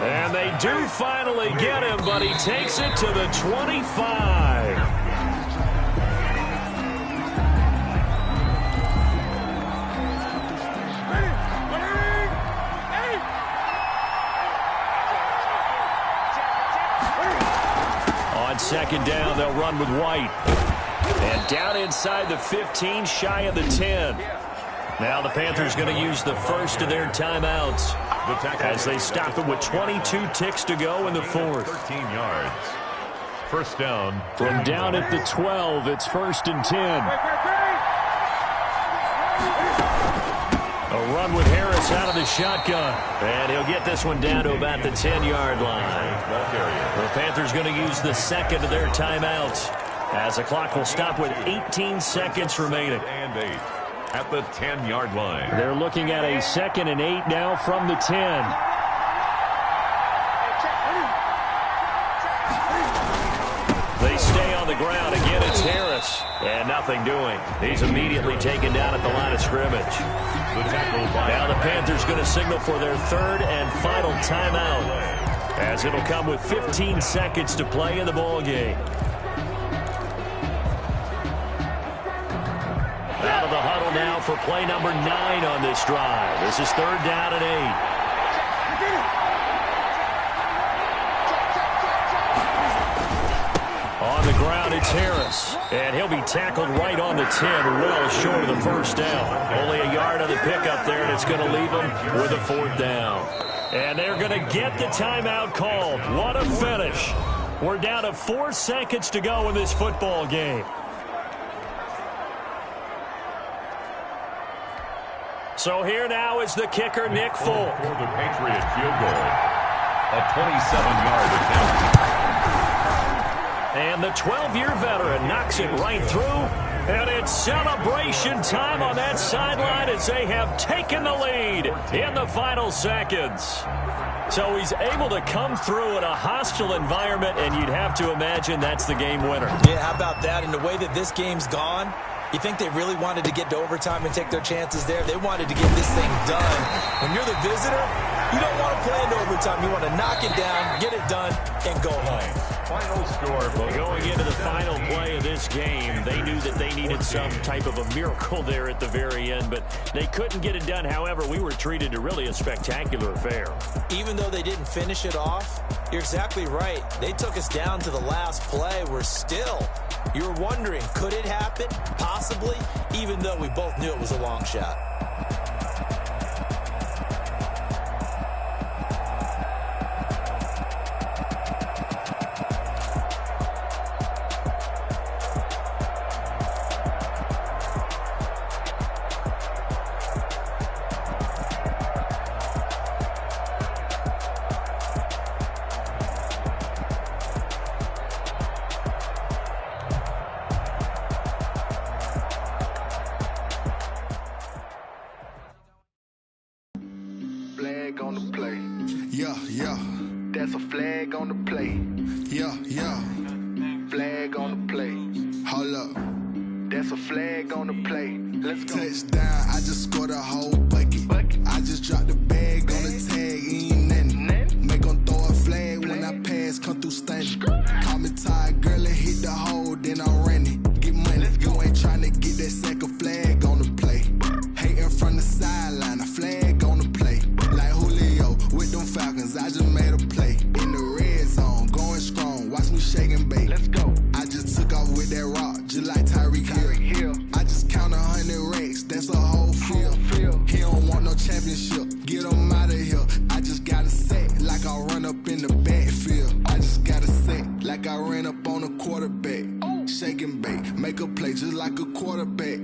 And they do finally get him, but he takes it to the 25. On 2nd down, they'll run with White. And down inside the 15, shy of the 10. Now the Panthers going to use the first of their timeouts as they stop it with 22 ticks to go in the 4th. 13 yards. First down. From down at the 12, it's 1st and 10. A run with Harris out of the shotgun. And he'll get this one down to about the 10-yard line. The Panthers going to use the 2nd of their timeouts, as the clock will stop with 18 seconds remaining. And 8 at the 10-yard line. They're looking at a 2nd and 8 now from the 10. They stay on the ground. Again, it's Harris. And nothing doing. He's immediately taken down at the line of scrimmage. Now the Panthers going to signal for their 3rd and final timeout, as it'll come with 15 seconds to play in the ball game. Out of the huddle now for play number 9 on this drive. This is 3rd down and 8. On the ground, it's Harris. And he'll be tackled right on the 10, well short of the first down. Only a yard on the pickup there, and it's going to leave him with a 4th down. And they're going to get the timeout called. What a finish. We're down to 4 seconds to go in this football game. So here now is the kicker, Nick Folk. For the Patriot field goal. A 27-yard attempt. And the 12-year veteran knocks it right through. And it's celebration time on that sideline as they have taken the lead in the final seconds. So he's able to come through in a hostile environment, and you'd have to imagine that's the game winner. Yeah, how about that? And the way that this game's gone, you think they really wanted to get to overtime and take their chances there? They wanted to get this thing done. When you're the visitor, you don't want to play into overtime. You want to knock it down, get it done, and go home. Final score. Going into the final play of this game, they knew that they needed some type of a miracle there at the very end, but they couldn't get it done. However, we were treated to really a spectacular affair. Even though they didn't finish it off, you're exactly right. They took us down to the last play. We're still, you were wondering, could it happen? Possibly, even though we both knew it was a long shot. That's a flag on the play. Yeah, yeah. Flag on the play. Hold up. That's a flag on the play. Let's go. Touchdown, I just scored a whole bucket. I just dropped the bag on the tag, ain't nothing. Make 'em throw a flag when I pass, come through stunning. Call me tired, girl, and hit the hole, then I'm running. Get money, you ain't tryna get that second flag on the play. Hating from the sideline, a flag on the play. Like Julio with them Falcons, I just made a play. In the red zone, going strong, watch me shake and bake. Let's go. I just took off with that rock, just like Tyreek Hill. I just count 100 racks, that's a whole field. He don't want no championship, get him out of here. I just got a set, like I run up in the backfield. I just got a set, like I ran up on a quarterback. Shake and bake, make a play just like a quarterback.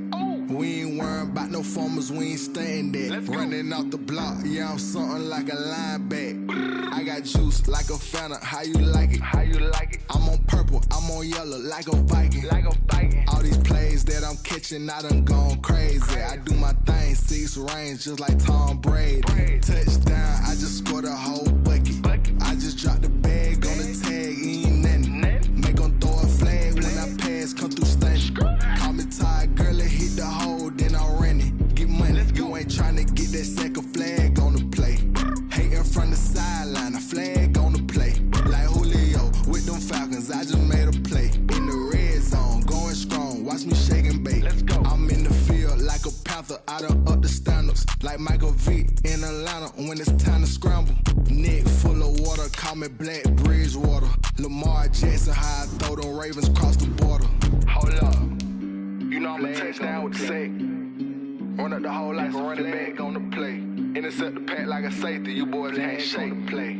We ain't worrying about no formers, we ain't staying there. Running off the block, yeah, I'm something like a lineback. I got juice like a Fanta, how you like it? How you like it? I'm on purple, I'm on yellow, like a Viking. Like a Viking. All these plays that I'm catching, I done gone crazy. I do my thing, 6 range, just like Tom Brady. Touchdown, I just scored a whole bucket. I just dropped the bag on the tag, ain't nothing. Make 'em throw a flag when I pass, come through stunning. Call me tired, girl, and hit the hole, then I'm running. Get money, you ain't tryna get that second flag on the play. Hating from the sideline, a flag on the play. Like Julio with them Falcons, I just made a play. In the red zone, going strong, watch me shake and bake. Let's go. I'm in the field like a Panther, I done up the standards. Like Michael Vick in Atlanta when it's time to scramble. Neck full of water, call me Black Bridgewater. Lamar Jackson, how I throw them Ravens cross the border. Hold up. You know I'm a touchdown with the sack. Run up the hole like a running back on the play. Intercept the pack like a safety. You boys can't shake the play.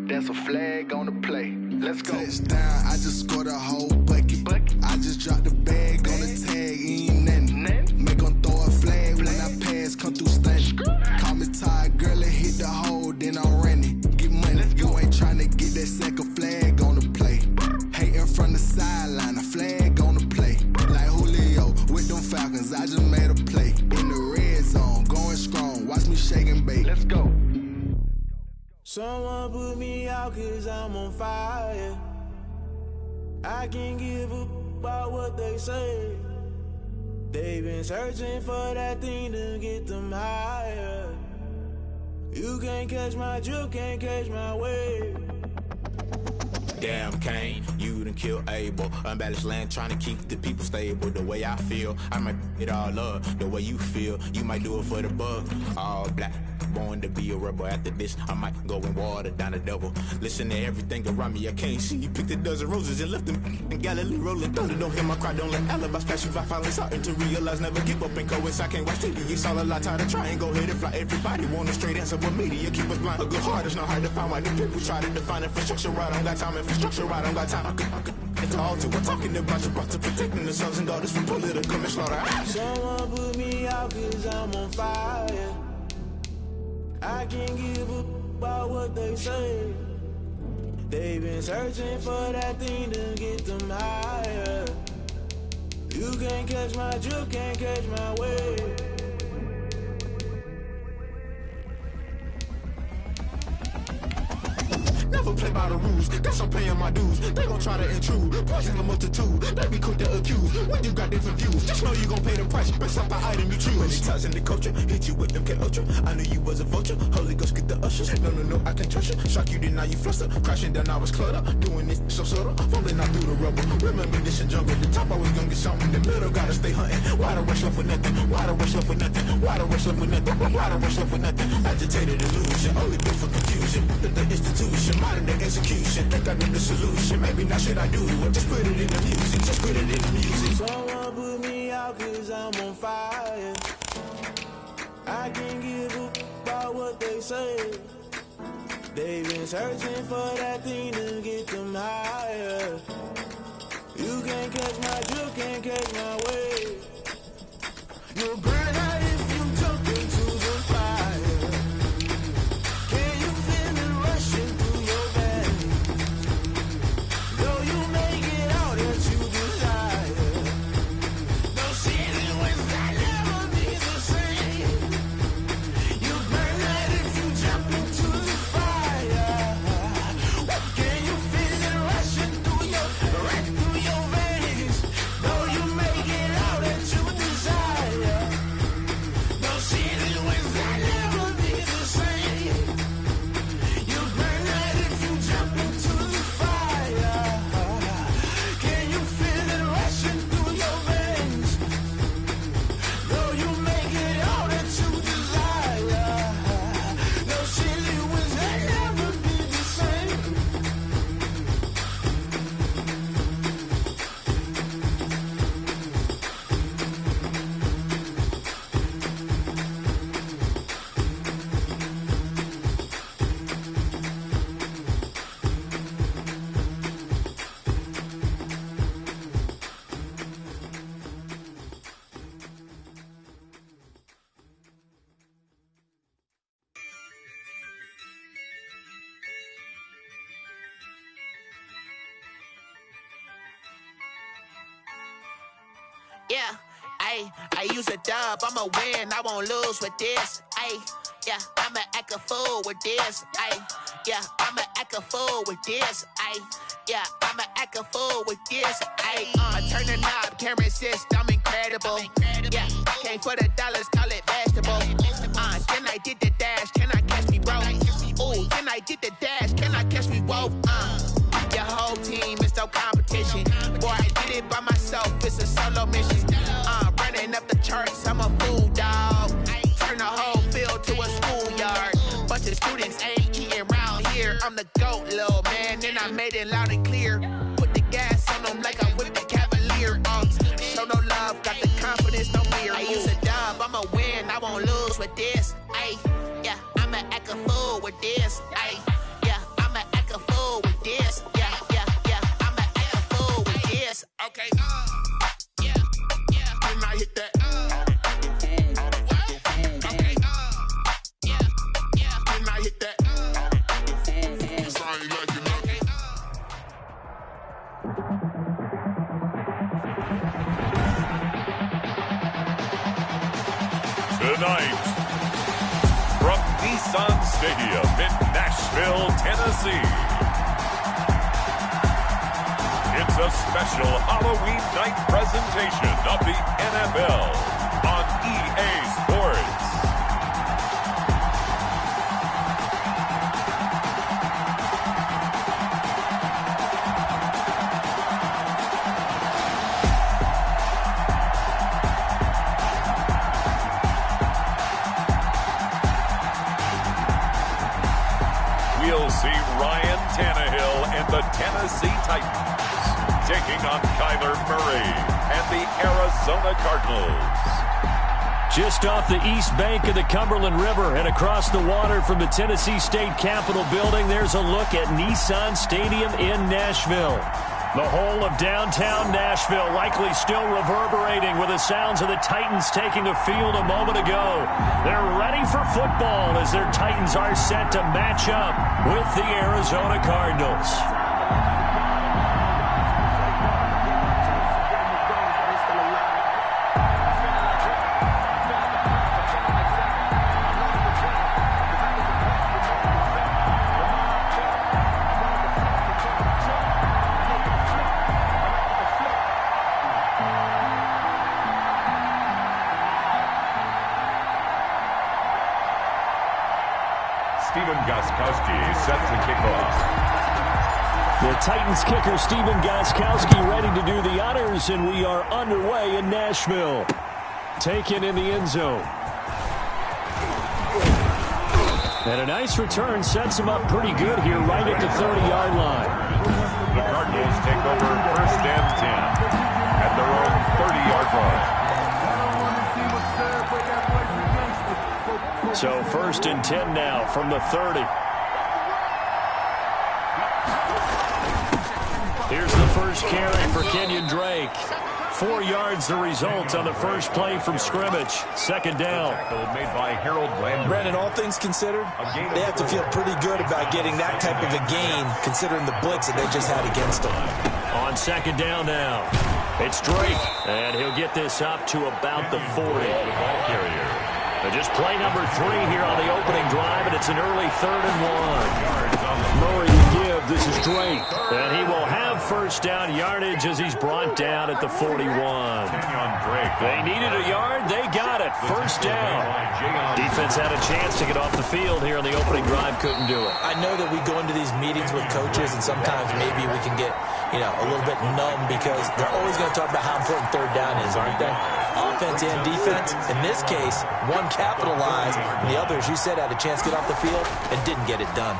That's a flag on the play. Let's go. Touchdown, I just scored a whole bucket. I just dropped the bag on the tag, ain't nothing. Make 'em throw a flag when I pass, come through stunning. Call me tired, girl, and hit the hole, then I'm running. Get money, you ain't tryna get that second flag on the play. Hating from the sideline, a flag on the play. Like Julio with them Falcons, I just made a play. In the red zone, going strong, watch me shake and bake. Let's go. Someone put me out 'cause I'm on fire. I can't give up about what they say. They've been searching for that thing to get them higher. You can't catch my drift, can't catch my wave. Damn Kane, you done killed Abel. Unbalanced land trying to keep the people stable. The way I feel, I might it all up. The way you feel, you might do it for the bug. All black, born to be a rebel. After this, I might go and water down the devil. Listen to everything around me, I can't see. You picked a dozen roses and left them in Galilee rolling thunder. Don't hear my cry, don't let alibis pass you. I finally starting to realize, never give up and coincide. Can't watch TV, it's all a lot. Time to try and go ahead and fly. Everybody want a straight answer, but media keep us blind. A good heart is not hard to find. Why the people try to define infrastructure right? I don't got time, infrastructure right, I don't got time. It's all to we're talking about you, about to protecting the sons and daughters from political and slaughter. Someone put me out 'cause I'm on fire. I can't give up about what they say. They've been searching for that thing to get them higher. You can't catch my drift, can't catch my wave. Never play by the rules, guess I'm paying my dues. They gon' try to intrude, poison the multitude. They be quick to accuse, when you got different views. Just know you gon' pay the price, based off the item you choose. Many times in the culture, hit you with them K-Ultra. I knew you was a vulture, Holy Ghost get the ushers. No, I can't trust you. Shock you, then now you fluster. Crashing down, I was cluttered. Doing this so subtle, falling out through the rubble. Remember this in jungle, the top I was gonna get something. The middle gotta stay hunting. Why the rush left for nothing? Why the rush left for nothing? Why the rush left for nothing? Why the rush left for nothing? Agitated illusion, only built for confusion. The institution, modern day execution. Think I know the solution. Maybe now should I do it? Just put it in the music. Just put it in the music. Someone put me out 'cause I'm on fire. I can't give up about what they say. They've been searching for that thing to get them higher. You can't catch my drift, can't catch my wave. You'll burn out if you jump into the fire. Can you feel it rushing through your veins? Though you make it all that you desire. No city without never be the same. You burn out if you jump into the fire. Yeah, I use a dub, I'ma win, I won't lose with this. Yeah, I'ma act a fool with this. Yeah, I'ma act a fool with this. Yeah, I'ma act a fool with this. Turn the knob, camera assist, I'm incredible. Yeah, came for the dollars, call it vegetable. Then I did the dash, can I catch me, bro? Ooh, then I did the dash, can I catch me, whoa? Your whole team is no competition. Boy, I did it by myself, it's a solo mission. Running up the charts, I'm a fool, dog. Turn the whole field to a schoolyard. Bunch of students ain't eating round here. I'm the GOAT, little man, and I made it loud and clear. Put the gas on them like I'm with the Cavalier. Show no love, got the confidence, no fear. I use a dub, I'ma win, I won't lose with this. Yeah, I'ma act a fool with this. Yeah, I'ma act a fool with this. Yeah, I'ma act a fool with this. Okay, yeah, can I hit that? Okay, yeah, can I hit that? Cause I ain't like it. Tonight, from Nissan Stadium in Nashville, Tennessee, it's a special Halloween night presentation of the NFL on EA Sports. We'll see Ryan Tannehill and the Tennessee Titans taking on Kyler Murray and the Arizona Cardinals. Just off the east bank of the Cumberland River and across the water from the Tennessee State Capitol building, there's a look at Nissan Stadium in Nashville. The whole of downtown Nashville likely still reverberating with the sounds of the Titans taking the field a moment ago. They're ready for football as their Titans are set to match up with the Arizona Cardinals. Set to kick off. The Titans kicker Stephen Gostkowski ready to do the honors, and we are underway in Nashville. Taken in the end zone. And a nice return sets him up pretty good here right at the 30-yard line. The Cardinals take over first and 10 at their own 30-yard line. So first and 10 now from the 30. Here's the first carry for Kenyon Drake. 4 yards the result on the first play from scrimmage. Second down. Made by Harold Landry. Brandon, all things considered, they have to feel pretty good about getting that type of a gain considering the blitz that they just had against them. On second down now, it's Drake, and he'll get this up to about the 40. Ball carrier. Just play number 3 here on the opening drive, and it's an early 3rd and 1. Murray to give. This is Drake, and he will have first down yardage as he's brought down at the 41. They needed a yard. They got it. First down. Defense had a chance to get off the field here on the opening drive. Couldn't do it. I know that we go into these meetings with coaches, and sometimes maybe we can get, a little bit numb because they're always going to talk about how important third down is, aren't they? Offense and defense. In this case, one capitalized, and the other, as you said, had a chance to get off the field and didn't get it done.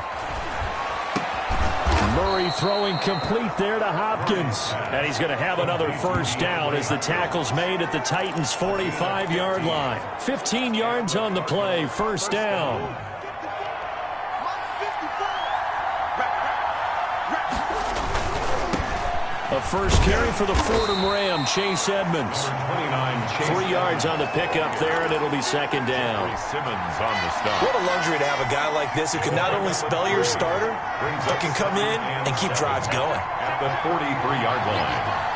Murray throwing complete there to Hopkins. And he's going to have another first down as the tackle's made at the Titans' 45-yard line. 15 yards on the play, first down. A first carry for the Fordham Ram, Chase Edmonds. 3 yards on the pickup there, and it'll be second down. Simmons on the stop. What a luxury to have a guy like this who can not only spell your starter, but can come in and keep drives going. At the 43-yard line.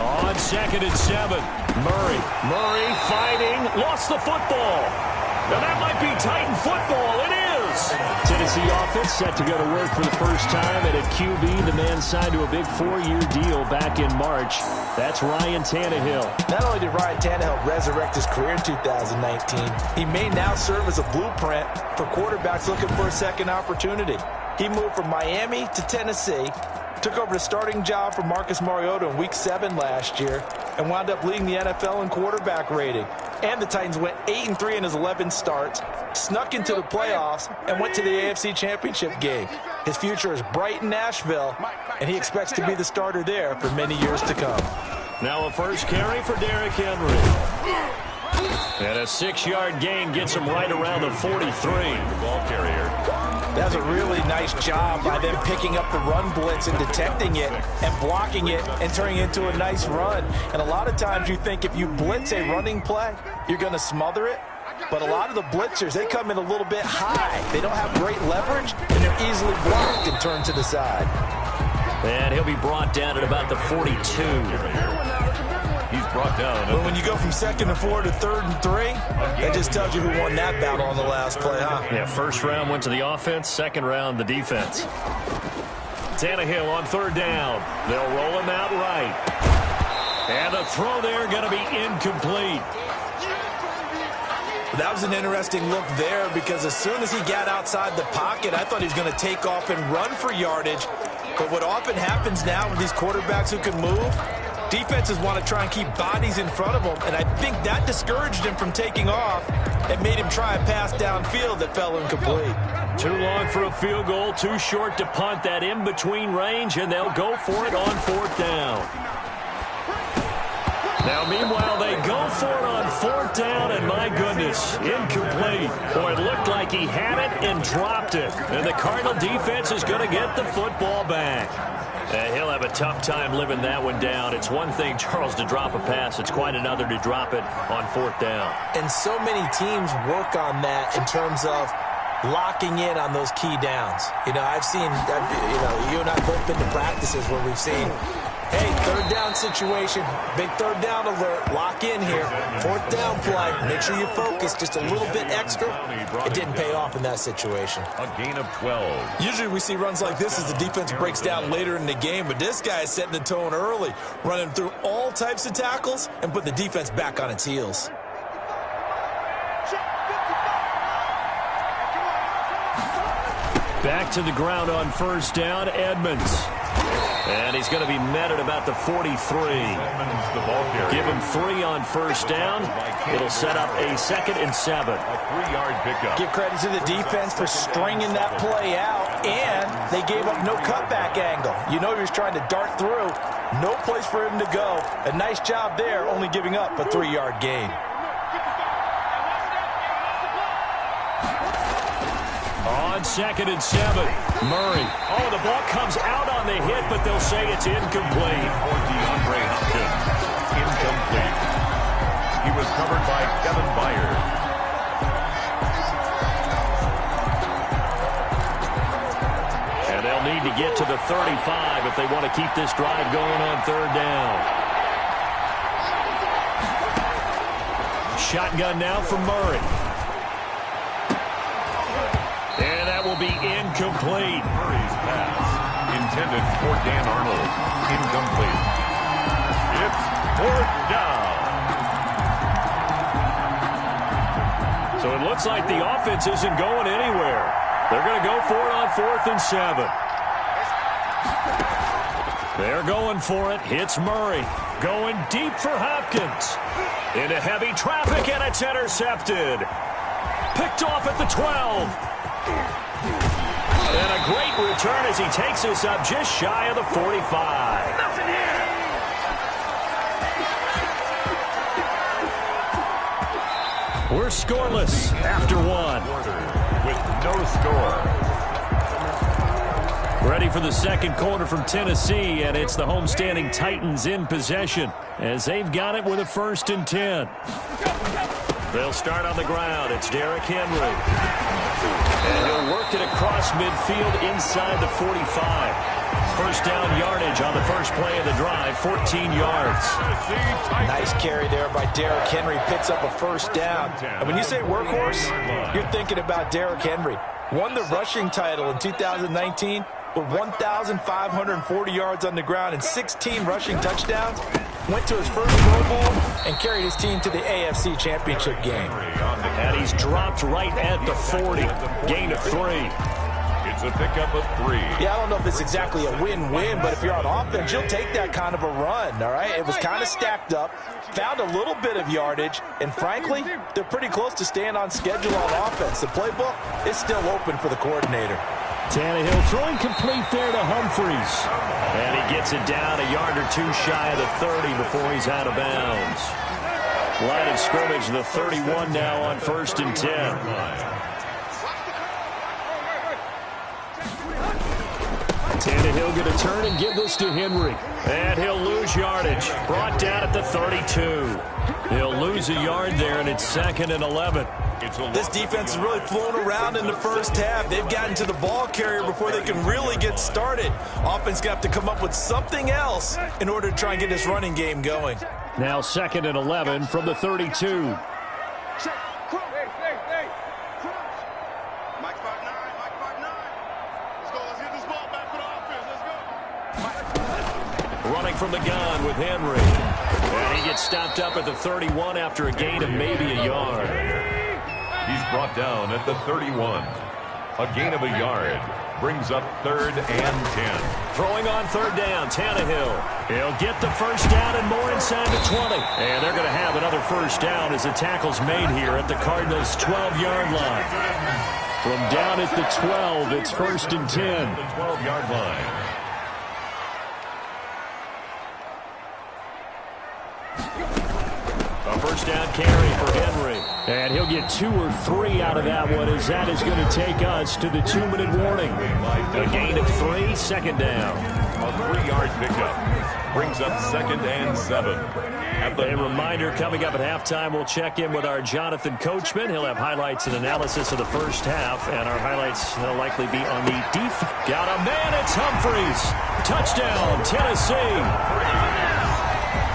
On 2nd and 7. Murray fighting. Lost the football. And that might be Titan football. It is. Tennessee offense set to go to work for the first time. And at QB, the man signed to a big 4-year deal back in March. That's Ryan Tannehill. Not only did Ryan Tannehill resurrect his career in 2019, he may now serve as a blueprint for quarterbacks looking for a second opportunity. He moved from Miami to Tennessee, took over the starting job for Marcus Mariota in Week 7 last year, and wound up leading the NFL in quarterback rating. And the Titans went 8-3 in his 11 starts, snuck into the playoffs, and went to the AFC Championship game. His future is bright in Nashville, and he expects to be the starter there for many years to come. Now a first carry for Derrick Henry. And a 6-yard gain gets him right around the 43. The ball carrier. That's a really nice job by them picking up the run blitz and detecting it and blocking it and turning it into a nice run. And a lot of times you think if you blitz a running play, you're going to smother it. But a lot of the blitzers, they come in a little bit high. They don't have great leverage, and they're easily blocked and turned to the side. And he'll be brought down at about the 42. He's brought down. But when you go from 2nd and 4 to 3rd and 3, that just tells you who won that battle on the last play, huh? Yeah, first round went to the offense, second round the defense. Tannehill on 3rd down. They'll roll him out right. And the throw there going to be incomplete. That was an interesting look there because as soon as he got outside the pocket, I thought he was going to take off and run for yardage. But what often happens now with these quarterbacks who can move, defenses want to try and keep bodies in front of them, and I think that discouraged him from taking off and made him try a pass downfield that fell incomplete. Too long for a field goal, too short to punt that in-between range, and they'll go for it on 4th down. Now, meanwhile, they go for it on 4th down, and my goodness, incomplete. Boy, it looked like he had it and dropped it, and the Cardinal defense is going to get the football back. He'll have a tough time living that one down. It's one thing, Charles, to drop a pass. It's quite another to drop it on 4th down. And so many teams work on that in terms of locking in on those key downs. You know, I've seen, you and I both been to practices where we've seen, hey, 3rd down situation, big 3rd down alert, lock in here. 4th down play, make sure you focus just a little bit extra. It didn't pay off in that situation. A gain of 12. Usually we see runs like this as the defense breaks down later in the game, but this guy is setting the tone early, running through all types of tackles and put the defense back on its heels. Back to the ground on 1st down, Edmonds. And he's going to be met at about the 43. Give him 3 on 1st down. It'll set up a 2nd and 7. A 3-yard pickup. Give credit to the defense for stringing that play out, and they gave up no cutback angle. You know he was trying to dart through. No place for him to go. A nice job there, only giving up a 3-yard gain. On 2nd and 7, Murray. Oh, the ball comes out on the hit, but they'll say it's incomplete. For DeAndre Hopkins. Incomplete. He was covered by Kevin Byard. And they'll need to get to the 35 if they want to keep this drive going on 3rd down. Shotgun now for Murray. And that will be incomplete. Murray's pass intended for Dan Arnold. Incomplete. It's 4th down. So it looks like the offense isn't going anywhere. They're going to go for it on 4th and 7. They're going for it. Hits Murray. Going deep for Hopkins. Into heavy traffic, and it's intercepted. Picked off at the 12. And a great return as he takes us up just shy of the 45. We're scoreless after 1. With no score. Ready for the second quarter from Tennessee, and it's the homestanding Titans in possession as they've got it with a 1st and 10. They'll start on the ground. It's Derrick Henry. And he'll work it across midfield inside the 45. first down yardage on the first play of the drive, 14 yards. Nice carry there by Derrick Henry. Picks up a first down. And when you say workhorse, you're thinking about Derrick Henry. Won the rushing title in 2019 with 1,540 yards on the ground and 16 rushing touchdowns. Went to his first Pro Bowl and carried his team to the AFC Championship game. And he's dropped right at the 40. Gain of 3. It's a pickup of 3. Yeah, I don't know if it's exactly a win-win, but if you're on offense, you'll take that kind of a run, all right? It was kind of stacked up, found a little bit of yardage, and frankly, they're pretty close to staying on schedule on offense. The playbook is still open for the coordinator. Tannehill throwing complete there to Humphries. And he gets it down a yard or two shy of the 30 before he's out of bounds. Line of scrimmage, the 31 now on 1st and 10. Tannehill going to turn and give this to Henry. And he'll lose yardage. Brought down at the 32. He'll lose a yard there, and it's 2nd and 11. This defense is really flown around in the first half. They've gotten to the ball carrier before they can really get started. Offense going to have to come up with something else in order to try and get this running game going. Now 2nd and 11 from the 32. Running from the gun with Henry. And he gets stopped up at the 31 after a gain of maybe a yard. He's brought down at the 31. A gain of a yard. Brings up 3rd and 10. Throwing on 3rd down, Tannehill. He'll get the first down and more inside the 20. And they're going to have another first down as the tackle's made here at the Cardinals' 12-yard line. From down at the 12, it's 1st and 10. The 12-yard line. A first down carry for Henry. And he'll get 2 or 3 out of that one, as that is going to take us to the 2-minute warning. A gain of 3, 2nd down. A 3-yard pickup. Brings up 2nd and 7. A reminder, coming up at halftime, we'll check in with our Jonathan Coachman. He'll have highlights and analysis of the first half, and our highlights will likely be on the defense. Got a man, it's Humphries. Touchdown, Tennessee.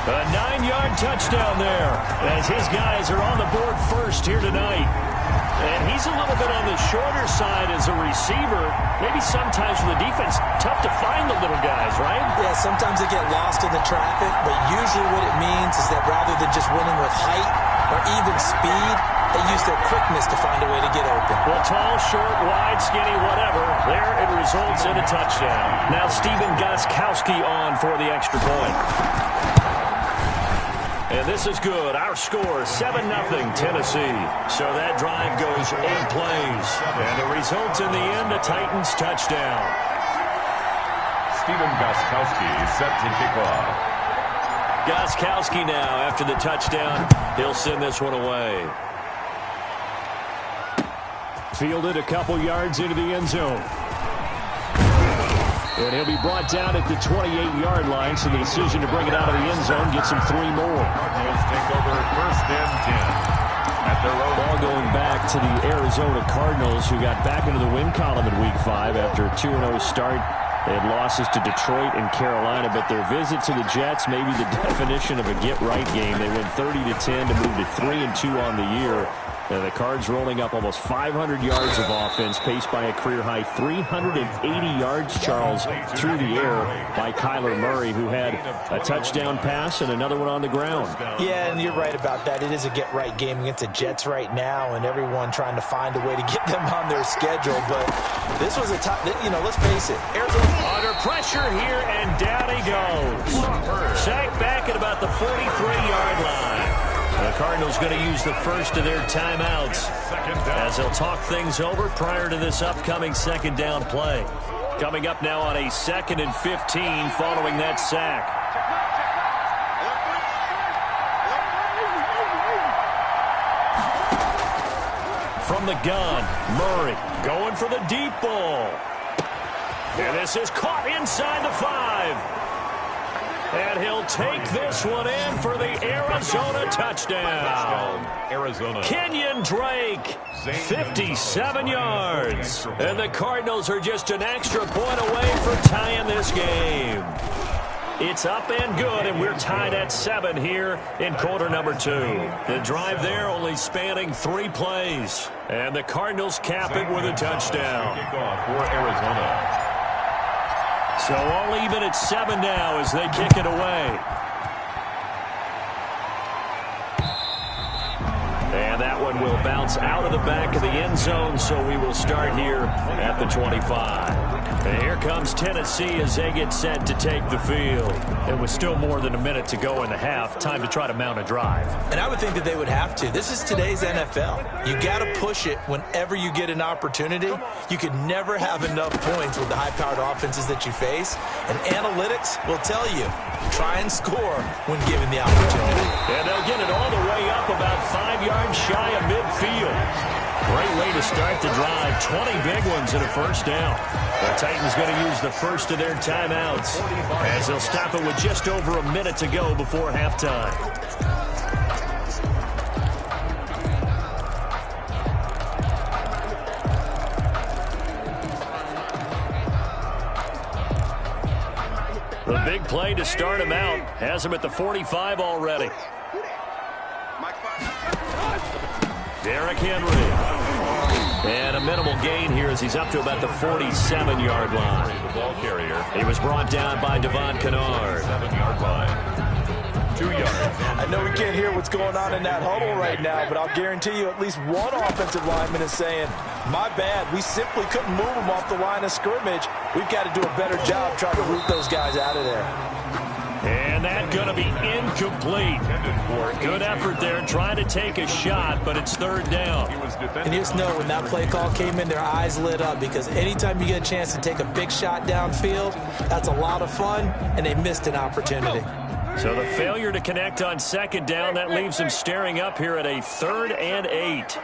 A 9-yard touchdown there, as his guys are on the board first here tonight. And he's a little bit on the shorter side as a receiver. Maybe sometimes for the defense, tough to find the little guys, right? Yeah, sometimes they get lost in the traffic, but usually what it means is that rather than just winning with height or even speed, they use their quickness to find a way to get open. Well, tall, short, wide, skinny, whatever, there it results in a touchdown. Now Stephen Gostkowski on for the extra point. And this is good. Our score, 7-0 Tennessee. So that drive goes 8 plays. And the result in the end, a Titans touchdown. Stephen Gostkowski set to kick off. Gostkowski now, after the touchdown, he'll send this one away. Fielded a couple yards into the end zone. And he'll be brought down at the 28-yard line, so the decision to bring it out of the end zone gets him 3 more. Cardinals take over 1st and 10. At their own ball going back to the Arizona Cardinals, who got back into the win column in Week 5 after a 2-0 start. They had losses to Detroit and Carolina, but their visit to the Jets may be the definition of a get-right game. They win 30-10 to move to 3-2 on the year. And the Cards rolling up almost 500 yards of offense, paced by a career-high 380 yards, Charles, through the air by Kyler Murray, who had a touchdown pass and another one on the ground. Yeah, and you're right about that. It is a get-right game against the Jets right now, and everyone trying to find a way to get them on their schedule. But this was a tough, let's face it. Arizona under pressure here, and down he goes. Sacked back at about the 43-yard line. The Cardinals going to use the first of their timeouts as they'll talk things over prior to this upcoming 2nd down play. Coming up now on a 2nd and 15 following that sack. From the gun, Murray going for the deep ball. And this is caught inside the 5. And he'll take this one in for the Arizona touchdown. Arizona. Kenyon Drake, 57 yards. And the Cardinals are just an extra point away from tying this game. It's up and good, and we're tied at 7 here in quarter number 2. The drive there only spanning 3 plays. And the Cardinals cap it with a touchdown. Kickoff for Arizona. So all even at 7 now as they kick it away. And that one will bounce out of the back of the end zone, so we will start here at the 25. And here comes Tennessee as they get set to take the field. It was still more than a minute to go in the half. Time to try to mount a drive. And I would think that they would have to. This is today's NFL. You got to push it whenever you get an opportunity. You could never have enough points with the high-powered offenses that you face. And analytics will tell you, try and score when given the opportunity. And they'll get it all the way up about 5 yards shy of midfield. Great way to start the drive. 20 big ones and a first down. The Titans going to use the first of their timeouts as they'll stop it with just over a minute to go before halftime. The big play to start him out has him at the 45 already. Derrick Henry. And a minimal gain here as he's up to about the 47-yard line. The ball carrier. He was brought down by Devon Kennard. 7-yard line. 2 yards. I know we can't hear what's going on in that huddle right now, but I'll guarantee you at least one offensive lineman is saying, my bad, we simply couldn't move them off the line of scrimmage. We've got to do a better job trying to root those guys out of there. And that's going to be incomplete. Good effort there trying to take a shot, but it's third down. And you just know when that play call came in, their eyes lit up because anytime you get a chance to take a big shot downfield, that's a lot of fun, and they missed an opportunity. So the failure to connect on second down, that leaves them staring up here at a 3rd and 8.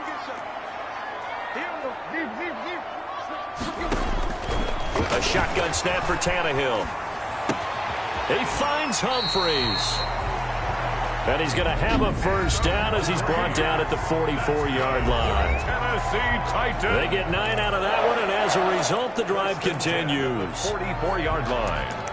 A shotgun snap for Tannehill. He finds Humphreys. And he's going to have a first down as he's brought down at the 44-yard line. Tennessee Titans. They get 9 out of that one, and as a result, the drive continues. 44-yard line.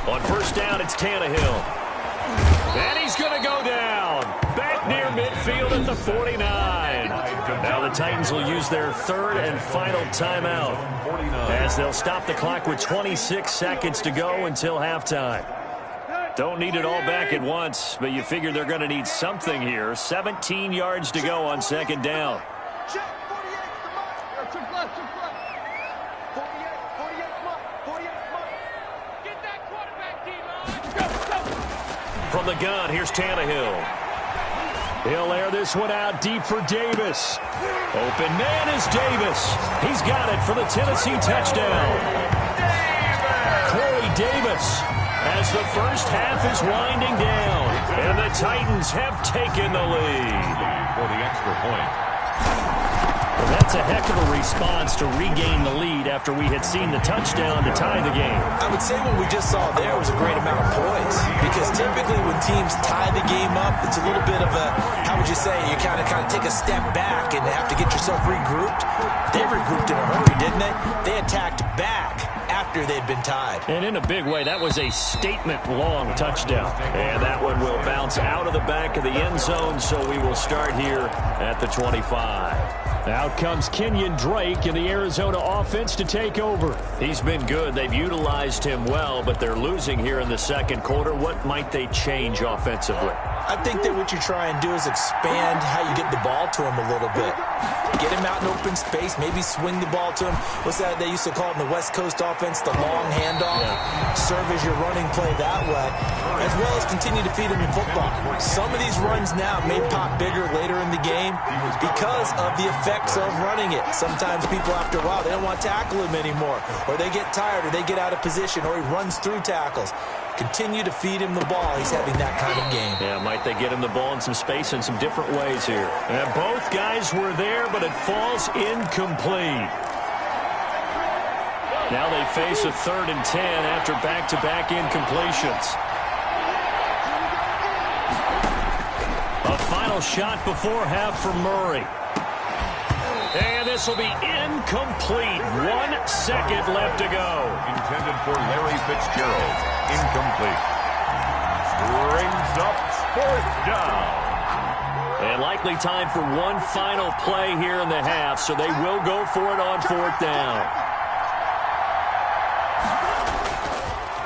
On first down, it's Tannehill. And he's going to go down. Back near midfield at the 49. Now the Titans will use their 3rd and final timeout as they'll stop the clock with 26 seconds to go until halftime. Don't need it all back at once, but you figure they're going to need something here. 17 yards to go on second down. From the gun, here's Tannehill. He'll air this one out deep for Davis. Open man is Davis. He's got it for the Tennessee touchdown. Corey Davis as the first half is winding down. And the Titans have taken the lead. For the extra point. Well, that's a heck of a response to regain the lead after we had seen the touchdown to tie the game. I would say what we just saw there was a great amount of poise because typically when teams tie the game up, it's a little bit of a, how would you say, you kind of take a step back and have to get yourself regrouped. They regrouped in a hurry, didn't they? They attacked back after they'd been tied. And in a big way, that was a statement-long touchdown. And that one will bounce out of the back of the end zone, so we will start here at the 25. Out comes Kenyon Drake in the Arizona offense to take over. He's been good. They've utilized him well, but they're losing here in the second quarter. What might they change offensively? I think that what you try and do is expand how you get the ball to him a little bit. Get him out in open space, maybe swing the ball to him. What's that they used to call it in the West Coast offense, the long handoff? Yeah. Serve as your running play that way. as well as continue to feed him the football. Some of these runs now may pop bigger later in the game because of the effects of running it. Sometimes people, after a while, they don't want to tackle him anymore, or they get tired, or they get out of position, or he runs through tackles. Continue to feed him the ball. He's having that kind of game. Yeah, might they get him the ball in some space in some different ways here. And both guys were there, but it falls incomplete. Now they face a 3rd and 10 after back-to-back incompletions. A final shot before half for Murray. And this will be incomplete. 1 second left to go. Intended for Larry Fitzgerald. Incomplete. Brings up 4th down. And likely time for one final play here in the half, so they will go for it on 4th down.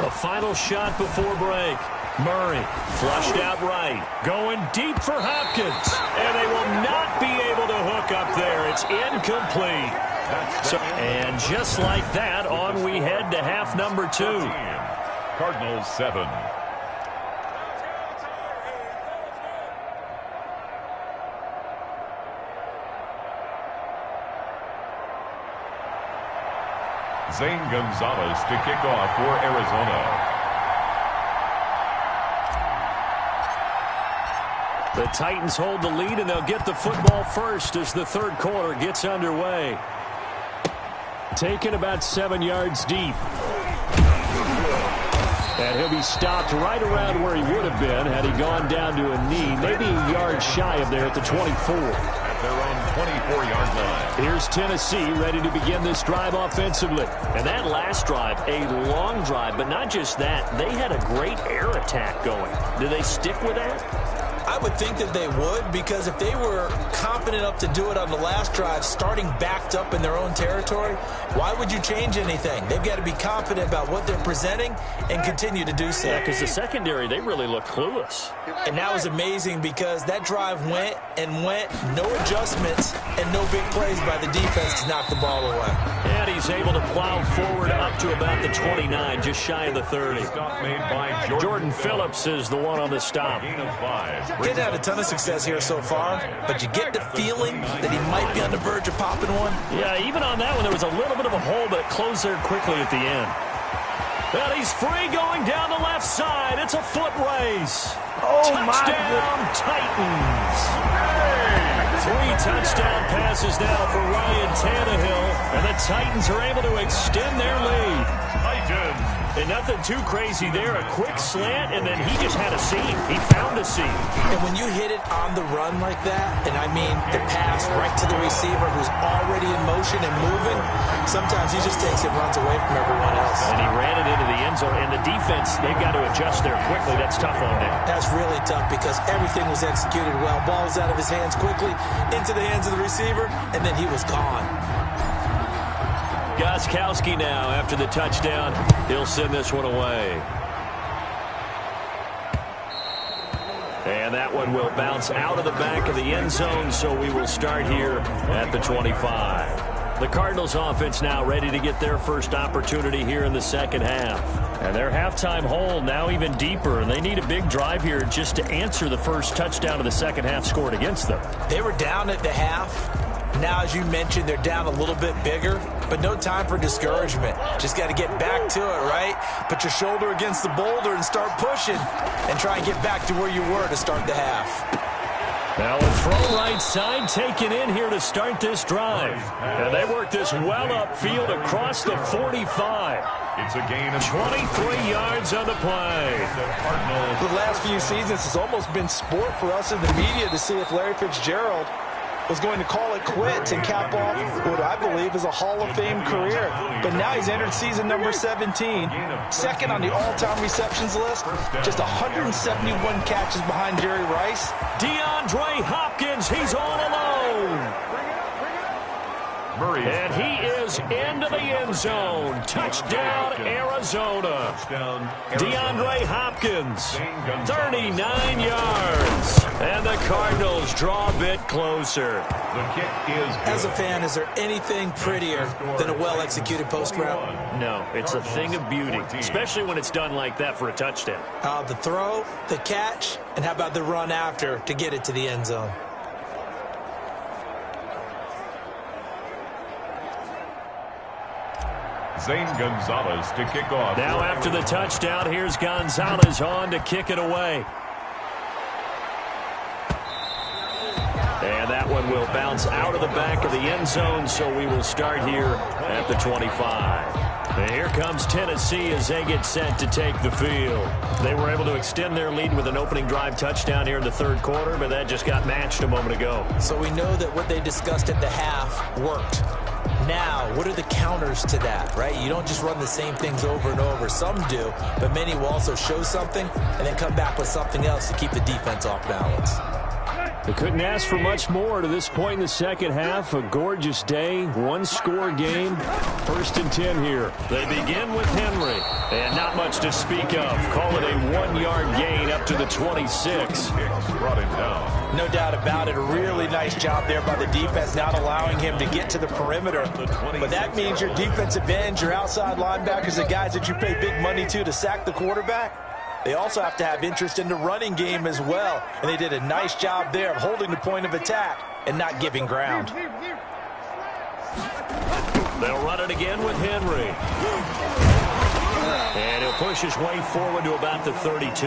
A final shot before break. Murray flushed out right. Going deep for Hopkins. And they will not be able to hook up there. It's incomplete. And just like that, on we head to half number 2. Cardinals 7. Zane Gonzalez to kick off for Arizona. The Titans hold the lead, and they'll get the football first as the 3rd quarter gets underway. Taken about 7 yards deep. And he'll be stopped right around where he would have been had he gone down to a knee, maybe a yard shy of there at the 24. At their own 24-yard line. Here's Tennessee ready to begin this drive offensively. And that last drive, a long drive, but not just that. They had a great air attack going. Do they stick with that? I would think that they would, because if they were confident enough to do it on the last drive, starting backed up in their own territory, why would you change anything? They've got to be confident about what they're presenting and continue to do so. Yeah, because the secondary, they really look clueless. And that was amazing because that drive went and went, no adjustments and no big plays by the defense to knock the ball away. And he's able to plow forward up to about the 29, just shy of the 30. Stop made by Jordan Phillips is the one on the stop. Gain of 5. Didn't have a ton of success here so far, but you get the feeling that he might be on the verge of popping one. Yeah, even on that one, there was a little bit of a hole, but it closed there quickly at the end. Well, he's free going down the left side. It's a foot race. Touchdown, Titans. 3 touchdown passes now for Ryan Tannehill, and the Titans are able to extend their lead. Titans. And nothing too crazy there. A quick slant, and then he just had a seam. He found a seam. And when you hit it on the run like that, and I mean the pass right to the receiver who's already in motion and moving, sometimes he just takes it and runs away from everyone else. And he ran it into the end zone. And the defense, they've got to adjust there quickly. That's tough on them. That's really tough because everything was executed well. Ball was out of his hands quickly, into the hands of the receiver, and then he was gone. Gostkowski now after the touchdown. He'll send this one away. And that one will bounce out of the back of the end zone, so we will start here at the 25. The Cardinals offense now ready to get their first opportunity here in the second half. And their halftime hole now even deeper, and they need a big drive here just to answer the first touchdown of the second half scored against them. They were down at the half. Now, as you mentioned, they're down a little bit bigger, but no time for discouragement. Just got to get back to it, right? Put your shoulder against the boulder and start pushing and try and get back to where you were to start the half. Now a throw right side taken in here to start this drive. And they work this well upfield across the 45. It's a gain of 23 yards on the play. The last few seasons has almost been sport for us in the media to see if Larry Fitzgerald was going to call it quits and cap off what I believe is a Hall of Fame career. But now he's entered season number 17, second on the all-time receptions list, just 171 catches behind Jerry Rice. DeAndre Hopkins, he's all alone. And he is into the end zone. Touchdown, Arizona. DeAndre Hopkins, 39 yards. And the Cardinals draw a bit closer. The kick is good. As a fan, is there anything prettier than a well-executed post route? No, it's a thing of beauty, especially when it's done like that for a touchdown. The throw, the catch, and how about the run after to get it to the end zone? Zane Gonzalez to kick off. Now after the touchdown, here's Gonzalez on to kick it away. And that one will bounce out of the back of the end zone, so we will start here at the 25. And here comes Tennessee as they get set to take the field. They were able to extend their lead with an opening drive touchdown here in the third quarter, but that just got matched a moment ago. So we know that what they discussed at the half worked. Now, what are the counters to that, right? You don't just run the same things over and over. Some do, but many will also show something and then come back with something else to keep the defense off balance. They couldn't ask for much more to this point in the second half. A gorgeous day, one-score game. 1st and 10 here. They begin with Henry, and not much to speak of. Call it a 1-yard gain up to the 26. Brought him down. No doubt about it. A really nice job there by the defense, not allowing him to get to the perimeter. But that means your defensive ends, your outside linebackers, the guys that you pay big money to sack the quarterback, they also have to have interest in the running game as well. And they did a nice job there of holding the point of attack and not giving ground. They'll run it again with Henry. And he'll push his way forward to about the 32.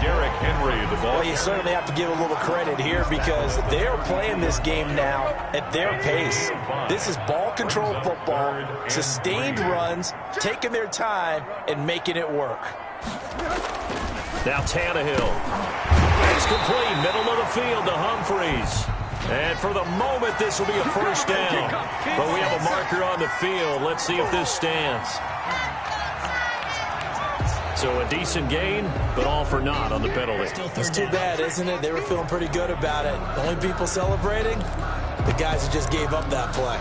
Derrick Henry, the ball. Well, you certainly have to give a little credit here because they're playing this game now at their pace. This is ball control football, sustained runs, taking their time, and making it work. Now Tannehill. It's complete, middle of the field to Humphreys. And for the moment, this will be a first down. But we have a marker on the field. Let's see if this stands. So a decent gain, but all for naught on the penalty. It's too bad, isn't it? They were feeling pretty good about it. The only people celebrating, the guys who just gave up that play.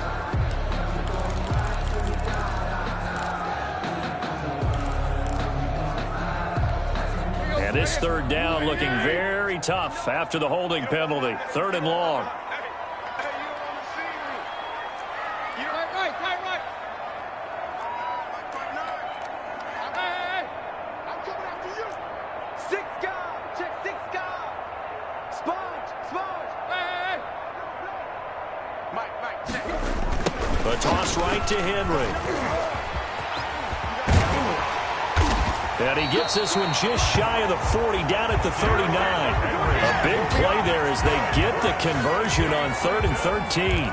And this third down looking very tough after the holding penalty. 3rd and long. A toss right to Henry. And he gets this one just shy of the 40, down at the 39. A big play there as they get the conversion on 3rd and 13.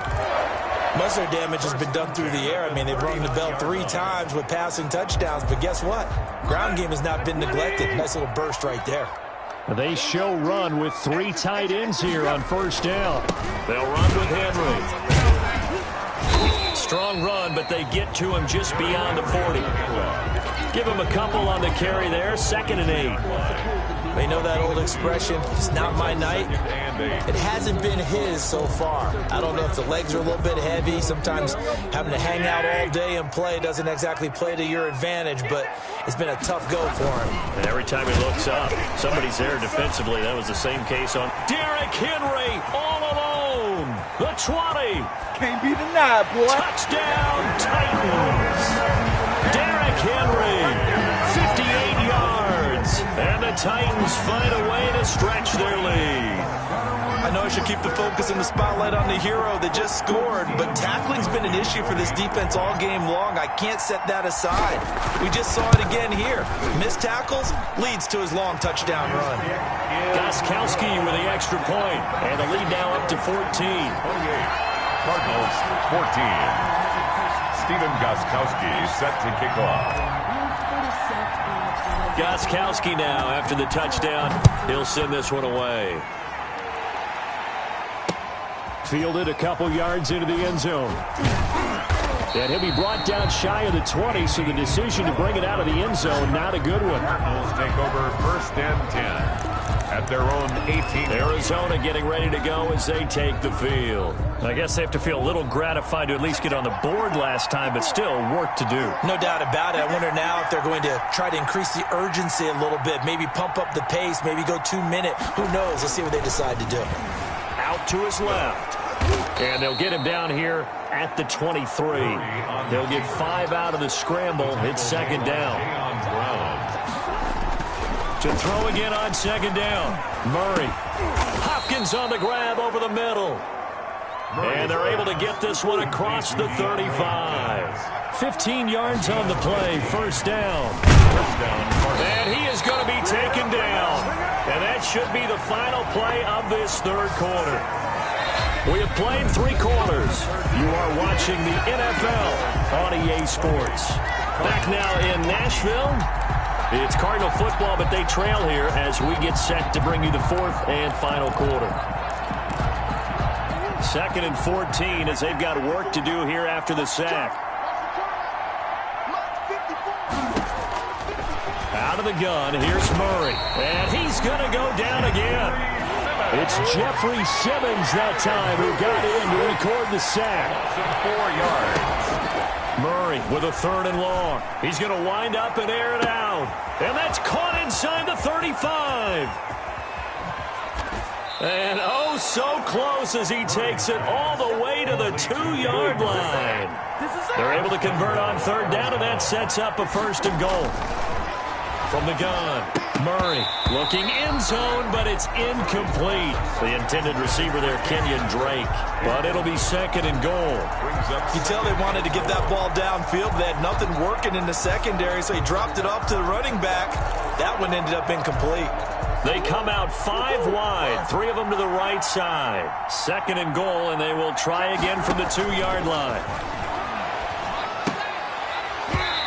Most of their damage has been done through the air. I mean, they've rung the bell 3 times with passing touchdowns, but guess what? Ground game has not been neglected. Nice little burst right there. They show run with 3 tight ends here on 1st down. They'll run with Henry. Strong run, but they get to him just beyond the 40. Give him a couple on the carry there. 2nd and 8. They know that old expression, it's not my night. It hasn't been his so far. I don't know if the legs are a little bit heavy. Sometimes having to hang out all day and play doesn't exactly play to your advantage, but it's been a tough go for him. And every time he looks up, somebody's there defensively. That was the same case on Derrick Henry all alone. The 20. Can't be denied, boy. Touchdown, Titans. Derrick Henry, 58 yards. And the Titans find a way to stretch their lead. I know I should keep the focus and the spotlight on the hero that just scored, but tackling's been an issue for this defense all game long. I can't set that aside. We just saw it again here. Missed tackles leads to his long touchdown run. Gostkowski with the extra point, and the lead now up to 14. 28. Cardinals 14. Stephen Gostkowski set to kick off. Gostkowski now after the touchdown. He'll send this one away. Fielded a couple yards into the end zone. And he'll be brought down shy of the 20, so the decision to bring it out of the end zone, not a good one. Cardinals take over 1st and 10. at their own 18. Arizona getting ready to go as they take the field. I guess they have to feel a little gratified to at least get on the board last time, but still work to do. No doubt about it. I wonder now if they're going to try to increase the urgency a little bit, maybe pump up the pace, maybe go 2 minute. Who knows? Let's see what they decide to do. Out to his left. And they'll get him down here at the 23. They'll get 5 out of the scramble. It's second down. To throw again on second down. Murray. Hopkins on the grab over the middle. And they're able to get this one across the 35. 15 yards on the play. First down. And he is going to be taken down. And that should be the final play of this third quarter. We have played 3 quarters. You are watching the NFL on EA Sports. Back now in Nashville. It's Cardinal football, but they trail here as we get set to bring you the 4th and final quarter. 2nd and 14 as they've got work to do here after the sack. Out of the gun, here's Murray. And he's going to go down again. It's Jeffrey Simmons that time who got in to record the sack. 4 yards. Murray with a 3rd and long. He's going to wind up and air it out. And that's caught inside the 35. And oh, so close as he takes it all the way to the 2-yard line. They're able to convert on 3rd down, and that sets up a 1st and goal. From the gun, Murray looking end zone, but it's incomplete. The intended receiver there, Kenyon Drake. But it'll be 2nd and goal. You tell they wanted to get that ball downfield. They had nothing working in the secondary, so he dropped it off to the running back. That one ended up incomplete. They come out 5 wide, 3 of them to the right side. 2nd and goal, and they will try again from the 2-yard line.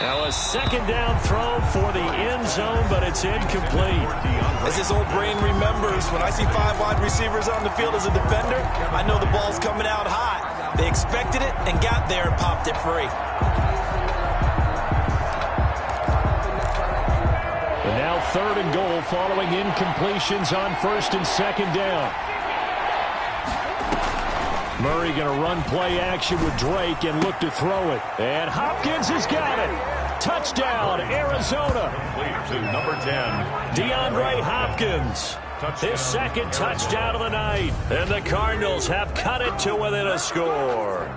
Now a 2nd down throw for the end zone, but it's incomplete. As his old brain remembers, when I see 5 wide receivers on the field as a defender, I know the ball's coming out hot. They expected it and got there and popped it free. And now 3rd and goal following incompletions on 1st and 2nd down. Murray going to run play action with Drake and look to throw it. And Hopkins has got it. Touchdown, Arizona. To number 10. DeAndre Hopkins. His 2nd touchdown of the night. And the Cardinals have cut it to within a score.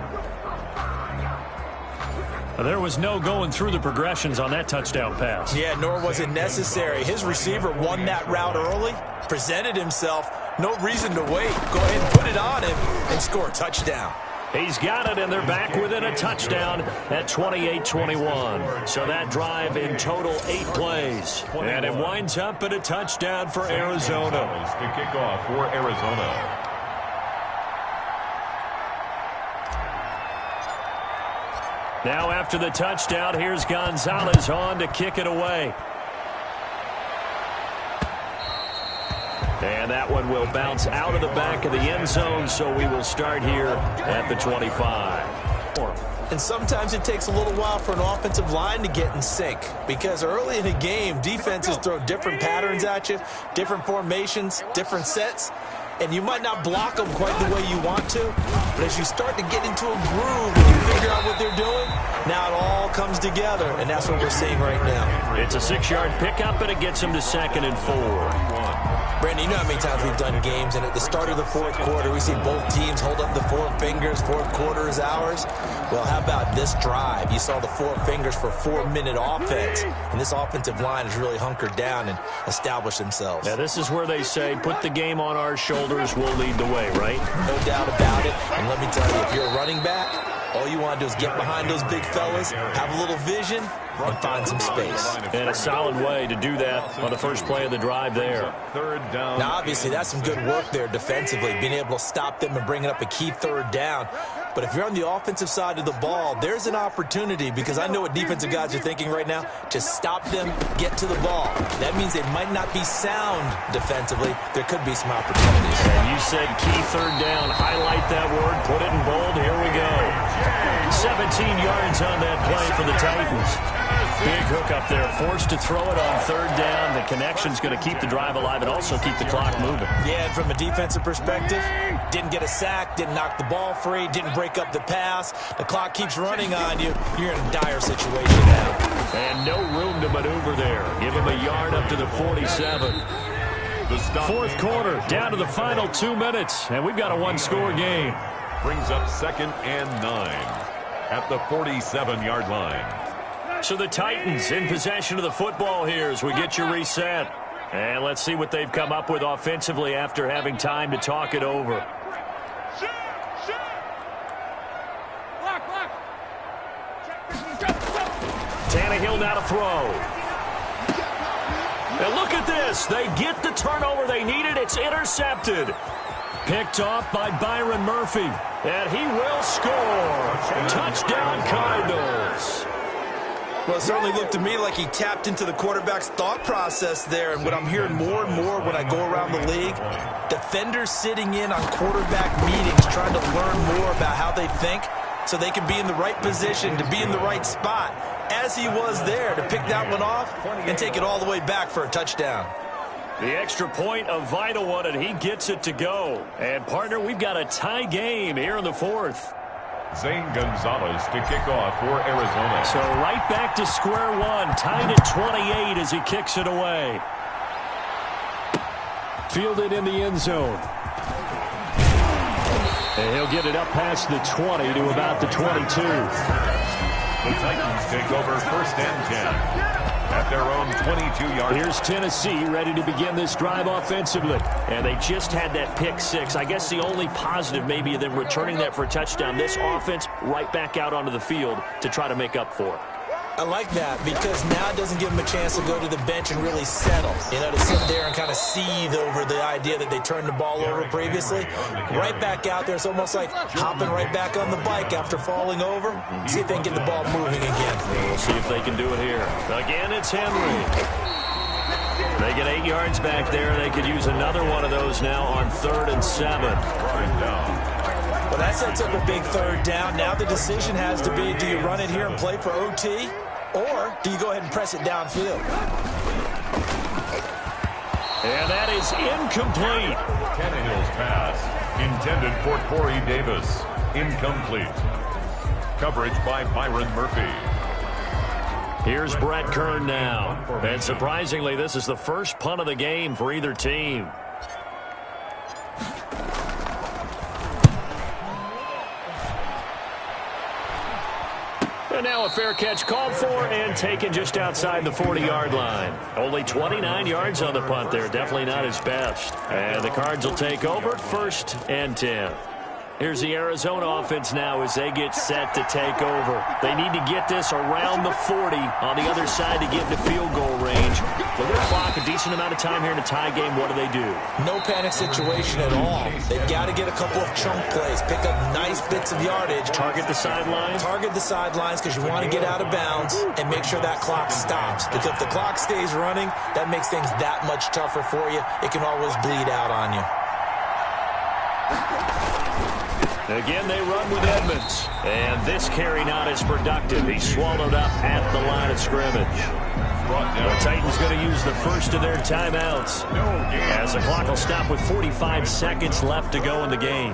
There was no going through the progressions on that touchdown pass. Yeah, nor was it necessary. His receiver won that route early, presented himself. No reason to wait. Go ahead and put it on him and score a touchdown. He's got it, and they're back within a touchdown at 28-21. So that drive in total 8 plays. And it winds up at a touchdown for Arizona. To kick off for Arizona. Now after the touchdown, here's Gonzalez on to kick it away. And that one will bounce out of the back of the end zone, so we will start here at the 25. And sometimes it takes a little while for an offensive line to get in sync, because early in a game, defenses throw different patterns at you, different formations, different sets, and you might not block them quite the way you want to, but as you start to get into a groove and you figure out what they're doing, now it all comes together, and that's what we're seeing right now. It's a 6-yard pickup, and it gets them to 2nd and 4. Brandon, you know how many times we've done games, and at the start of the 4th quarter, we see both teams hold up the 4 fingers, 4th quarter is ours. Well, how about this drive? You saw the 4 fingers for 4-minute offense, and this offensive line has really hunkered down and established themselves. Now, this is where they say, put the game on our shoulders, we'll lead the way, right? No doubt about it, and let me tell you, if you're a running back, all you want to do is get behind those big fellas, have a little vision, and find some space. And a solid way to do that on the first play of the drive there. Now, obviously, that's some good work there defensively, being able to stop them and bringing up a key 3rd down. But if you're on the offensive side of the ball, there's an opportunity, because I know what defensive guys are thinking right now. Just stop them, get to the ball. That means they might not be sound defensively. There could be some opportunities. And you said key 3rd down. Highlight that word. Put it in bold. Here we go. 17 yards on that play for the Titans. Big hook up there, forced to throw it on third down. The connection's going to keep the drive alive and also keep the clock moving. Yeah, and from a defensive perspective, didn't get a sack, didn't knock the ball free, didn't break up the pass. The clock keeps running on you. You're in a dire situation now. And no room to maneuver there. Give him a yard up to the 47. Fourth quarter, down to the final 2 minutes, and we've got a one-score game. Brings up 2nd and 9 at the 47-yard line. So the Titans in possession of the football here as we get you reset. And let's see what they've come up with offensively after having time to talk it over. Tannehill now to throw. And look at this. They get the turnover they needed. It's intercepted. Picked off by Byron Murphy. And he will score. Touchdown Cardinals. Well, it certainly looked to me like he tapped into the quarterback's thought process there. And what I'm hearing more and more when I go around the league, defenders sitting in on quarterback meetings trying to learn more about how they think so they can be in the right position to be in the right spot, as he was there to pick that one off and take it all the way back for a touchdown. The extra point, a vital one, and he gets it to go. And, partner, we've got a tie game here in the fourth. Zane Gonzalez to kick off for Arizona. So right back to square one, tied at 28 as he kicks it away. Fielded in the end zone. And he'll get it up past the 20 to about the 22. The Titans take over 1st and 10 at their own 22-yard. Here's Tennessee ready to begin this drive offensively. And they just had that pick six. I guess the only positive maybe of them returning that for a touchdown. This offense right back out onto the field to try to make up for it. I like that because now it doesn't give them a chance to go to the bench and really settle. You know, to sit there and kind of seethe over the idea that they turned the ball over previously. Right back out there. It's almost like hopping right back on the bike after falling over. See if they can get the ball moving again. We'll see if they can do it here. Again, it's Henry. They get 8 yards back there. They could use another one of those now on 3rd and 7. Well, that sets up a big third down. Now the decision has to be, do you run it here and play for OT? Or do you go ahead and press it downfield? And that is incomplete. Tannehill's pass intended for Corey Davis. Incomplete. Coverage by Byron Murphy. Here's Brett Kern now. And surprisingly, this is the first punt of the game for either team. And now a fair catch called for and taken just outside the 40-yard line. Only 29 yards on the punt there. Definitely not his best. And the Cards will take over 1st and 10. Here's the Arizona offense now as they get set to take over. They need to get this around the 40 on the other side to get into field goal range. With their clock, a decent amount of time here in a tie game, what do? No panic situation at all. They've got to get a couple of chunk plays, pick up nice bits of yardage. Target the sidelines? Target the sidelines because you want to get out of bounds and make sure that clock stops. Because if the clock stays running, that makes things that much tougher for you. It can always bleed out on you. Again, they run with Edmonds. And this carry not as productive. He's swallowed up at the line of scrimmage. The Titans going to use the first of their timeouts as the clock will stop with 45 seconds left to go in the game.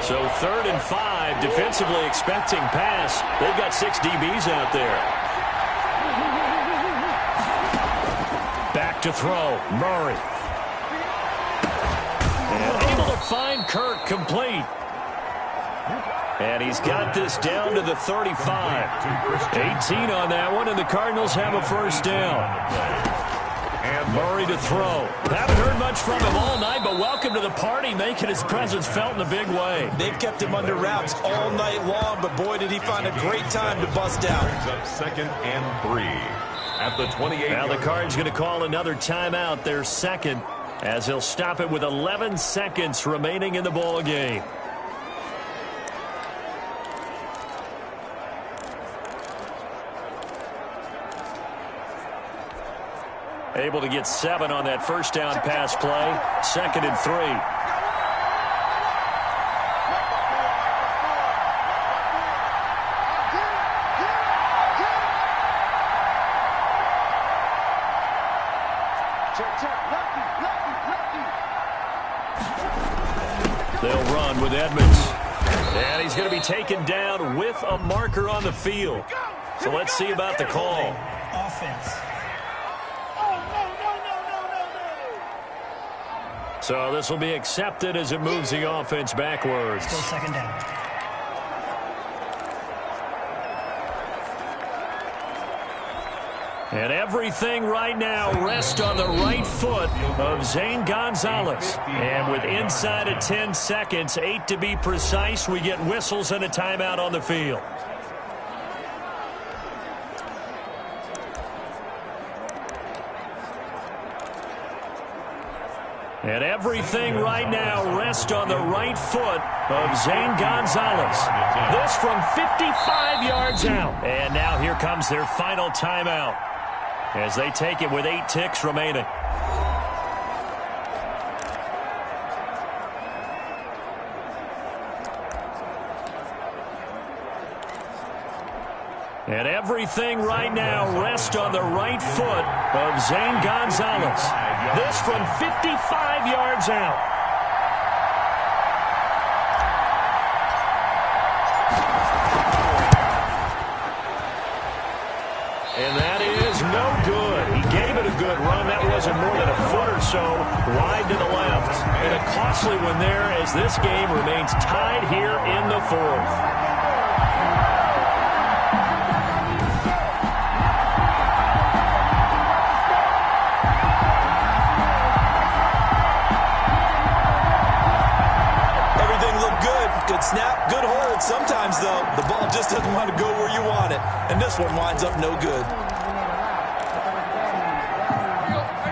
So 3rd and 5, defensively expecting pass. They've got 6 DBs out there. Back to throw, Murray. And able to find Kirk complete. And he's got this down to the 35. 18 on that one, and the Cardinals have a first down. And Murray to throw. Haven't heard much from him all night, but welcome to the party, making his presence felt in a big way. They've kept him under wraps all night long, but boy, did he find a great time to bust out. 2nd and 3 at the 28. Now the Cards going to call another timeout, their second, as he'll stop it with 11 seconds remaining in the ball game. Able to get 7 on that first down pass play. 2nd and 3. They'll run with Edmonds. And he's going to be taken down with a marker on the field. So let's see about the call. Offense. So this will be accepted as it moves the offense backwards. Still second down. And everything right now rests on the right foot of Zane Gonzalez. And with inside of 10 seconds, 8 to be precise, we get whistles and a timeout on the field. And everything right now rests on the right foot of Zane Gonzalez. This from 55 yards out. And now here comes their final timeout as they take it with 8 ticks remaining. And everything right now rests on the right foot of Zane Gonzalez. This from 55 yards out. And that is no good. He gave it a good run. That wasn't more than a foot or so wide to the left. And a costly one there as this game remains tied here in the fourth. Good snap, good hold. Sometimes, though, the ball just doesn't want to go where you want it. And this one winds up no good.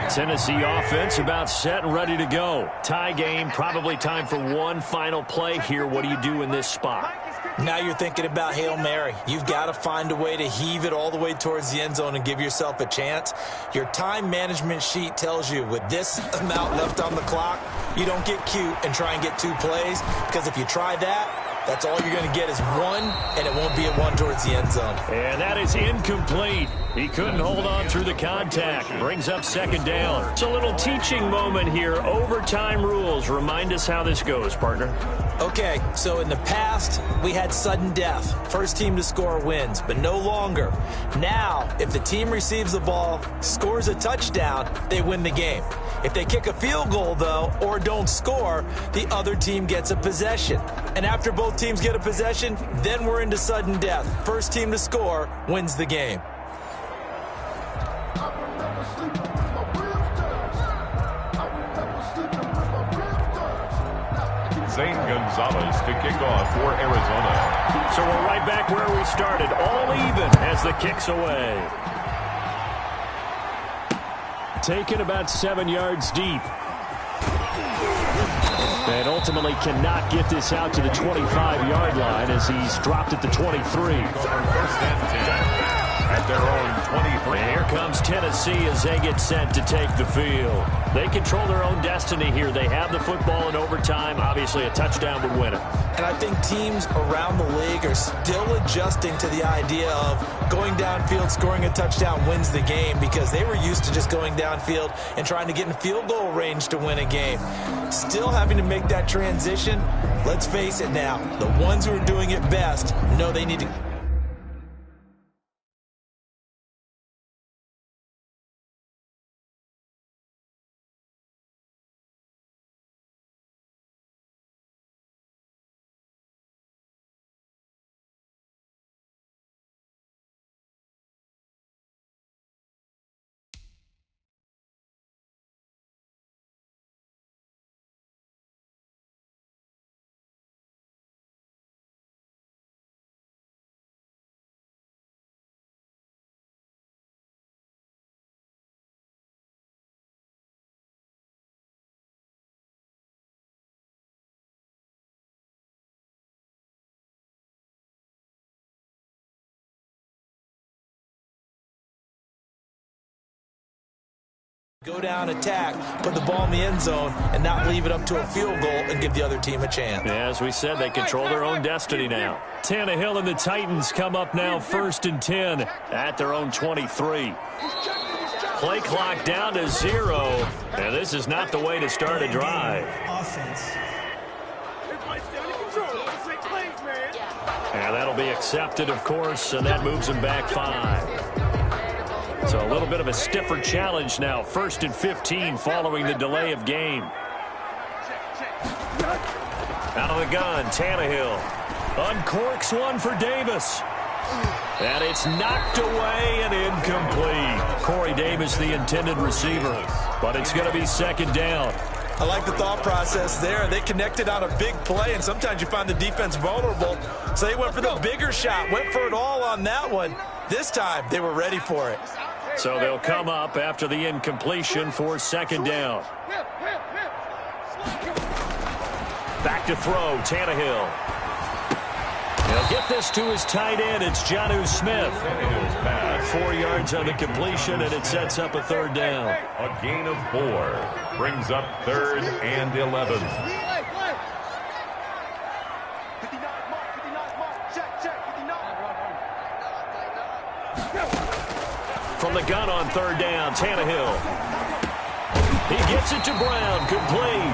Tennessee offense about set and ready to go. Tie game, probably time for one final play here. What do you do in this spot? Now you're thinking about Hail Mary. You've got to find a way to heave it all the way towards the end zone and give yourself a chance. Your time management sheet tells you with this amount left on the clock, you don't get cute and try and get 2 plays, because if you try that, that's all you're going to get is one, and it won't be a one towards the end zone. And that is incomplete. He couldn't hold on through the contact. Brings up second down. It's a little teaching moment here. Overtime rules. Remind us how this goes, partner. Okay, so in the past, we had sudden death. First team to score wins, but no longer. Now, if the team receives the ball, scores a touchdown, they win the game. If they kick a field goal, though, or don't score, the other team gets a possession. And after both teams get a possession, then we're into sudden death. First team to score wins the game. Zane Gonzalez to kick off for Arizona. So we're right back where we started, all even as the kick's away. Taken about 7 yards deep. And ultimately cannot get this out to the 25-yard line as he's dropped at the 23. First and 10 at their own 23. And here comes Tennessee as they get set to take the field. They control their own destiny here. They have the football in overtime. Obviously, a touchdown would win it. And I think teams around the league are still adjusting to the idea of going downfield, scoring a touchdown wins the game, because they were used to just going downfield and trying to get in field goal range to win a game. Still having to make that transition. Let's face it now, the ones who are doing it best know they need to... Go down, attack, put the ball in the end zone, and not leave it up to a field goal and give the other team a chance. As we said, they control their own destiny now. Tannehill and the Titans come up now 1st and 10 at their own 23. Play clock down to 0, and this is not the way to start a drive. Offense. And that'll be accepted, of course, and that moves him back 5. So a little bit of a stiffer challenge now. 1st and 15 following the delay of game. Out of the gun, Tannehill. Uncorks one for Davis. And it's knocked away and incomplete. Corey Davis, the intended receiver. But it's going to be 2nd down. I like the thought process there. They connected on a big play, and sometimes you find the defense vulnerable. So they went for the bigger shot, went for it all on that one. This time, they were ready for it. So they'll come up after the incompletion for 2nd down. Back to throw, Tannehill. He'll get this to his tight end. It's Jonnu Smith. 4 yards on the completion, and it sets up a 3rd down. A gain of 4 brings up 3rd and 11. From the gun on 3rd down, Tannehill. He gets it to Brown, complete.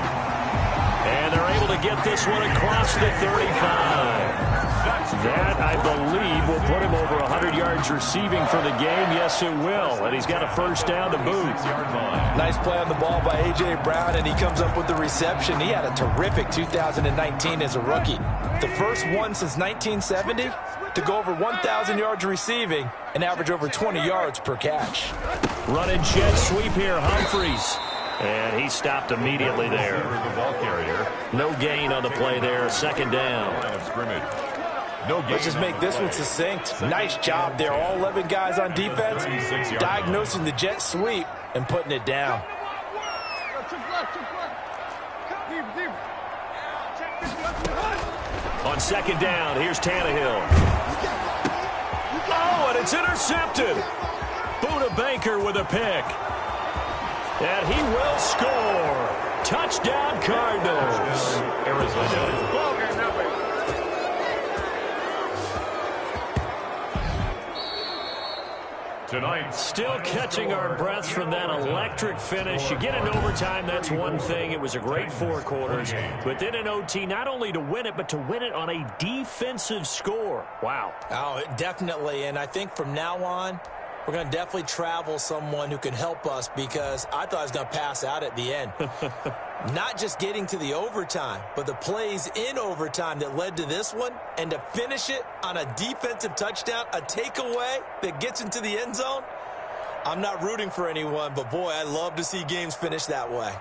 And they're able to get this one across the 35. That, I believe, will put him over 100 yards receiving for the game. Yes, it will. And he's got a 1st down to boot. Nice play on the ball by A.J. Brown, and he comes up with the reception. He had a terrific 2019 as a rookie. The first one since 1970 to go over 1,000 yards receiving and average over 20 yards per catch. Running jet sweep here, Humphreys. And he stopped immediately there. No gain on the play there. 2nd down. Let's just make this one succinct. Nice job there. All 11 guys on defense diagnosing the jet sweep and putting it down. On 2nd down, here's Tannehill. Oh, and it's intercepted. Buda Baker with a pick. And he will score. Touchdown, Cardinals. Arizona. Tonight, still catching our breaths from that electric finish. You get in overtime, that's one thing. It was a great 4 quarters. But then in OT, not only to win it, but to win it on a defensive score. Wow. Oh, definitely. And I think from now on, we're going to definitely travel someone who can help us, because I thought I was going to pass out at the end. Not just getting to the overtime, but the plays in overtime that led to this one, and to finish it on a defensive touchdown, a takeaway that gets into the end zone. I'm not rooting for anyone, but boy, I love to see games finish that way.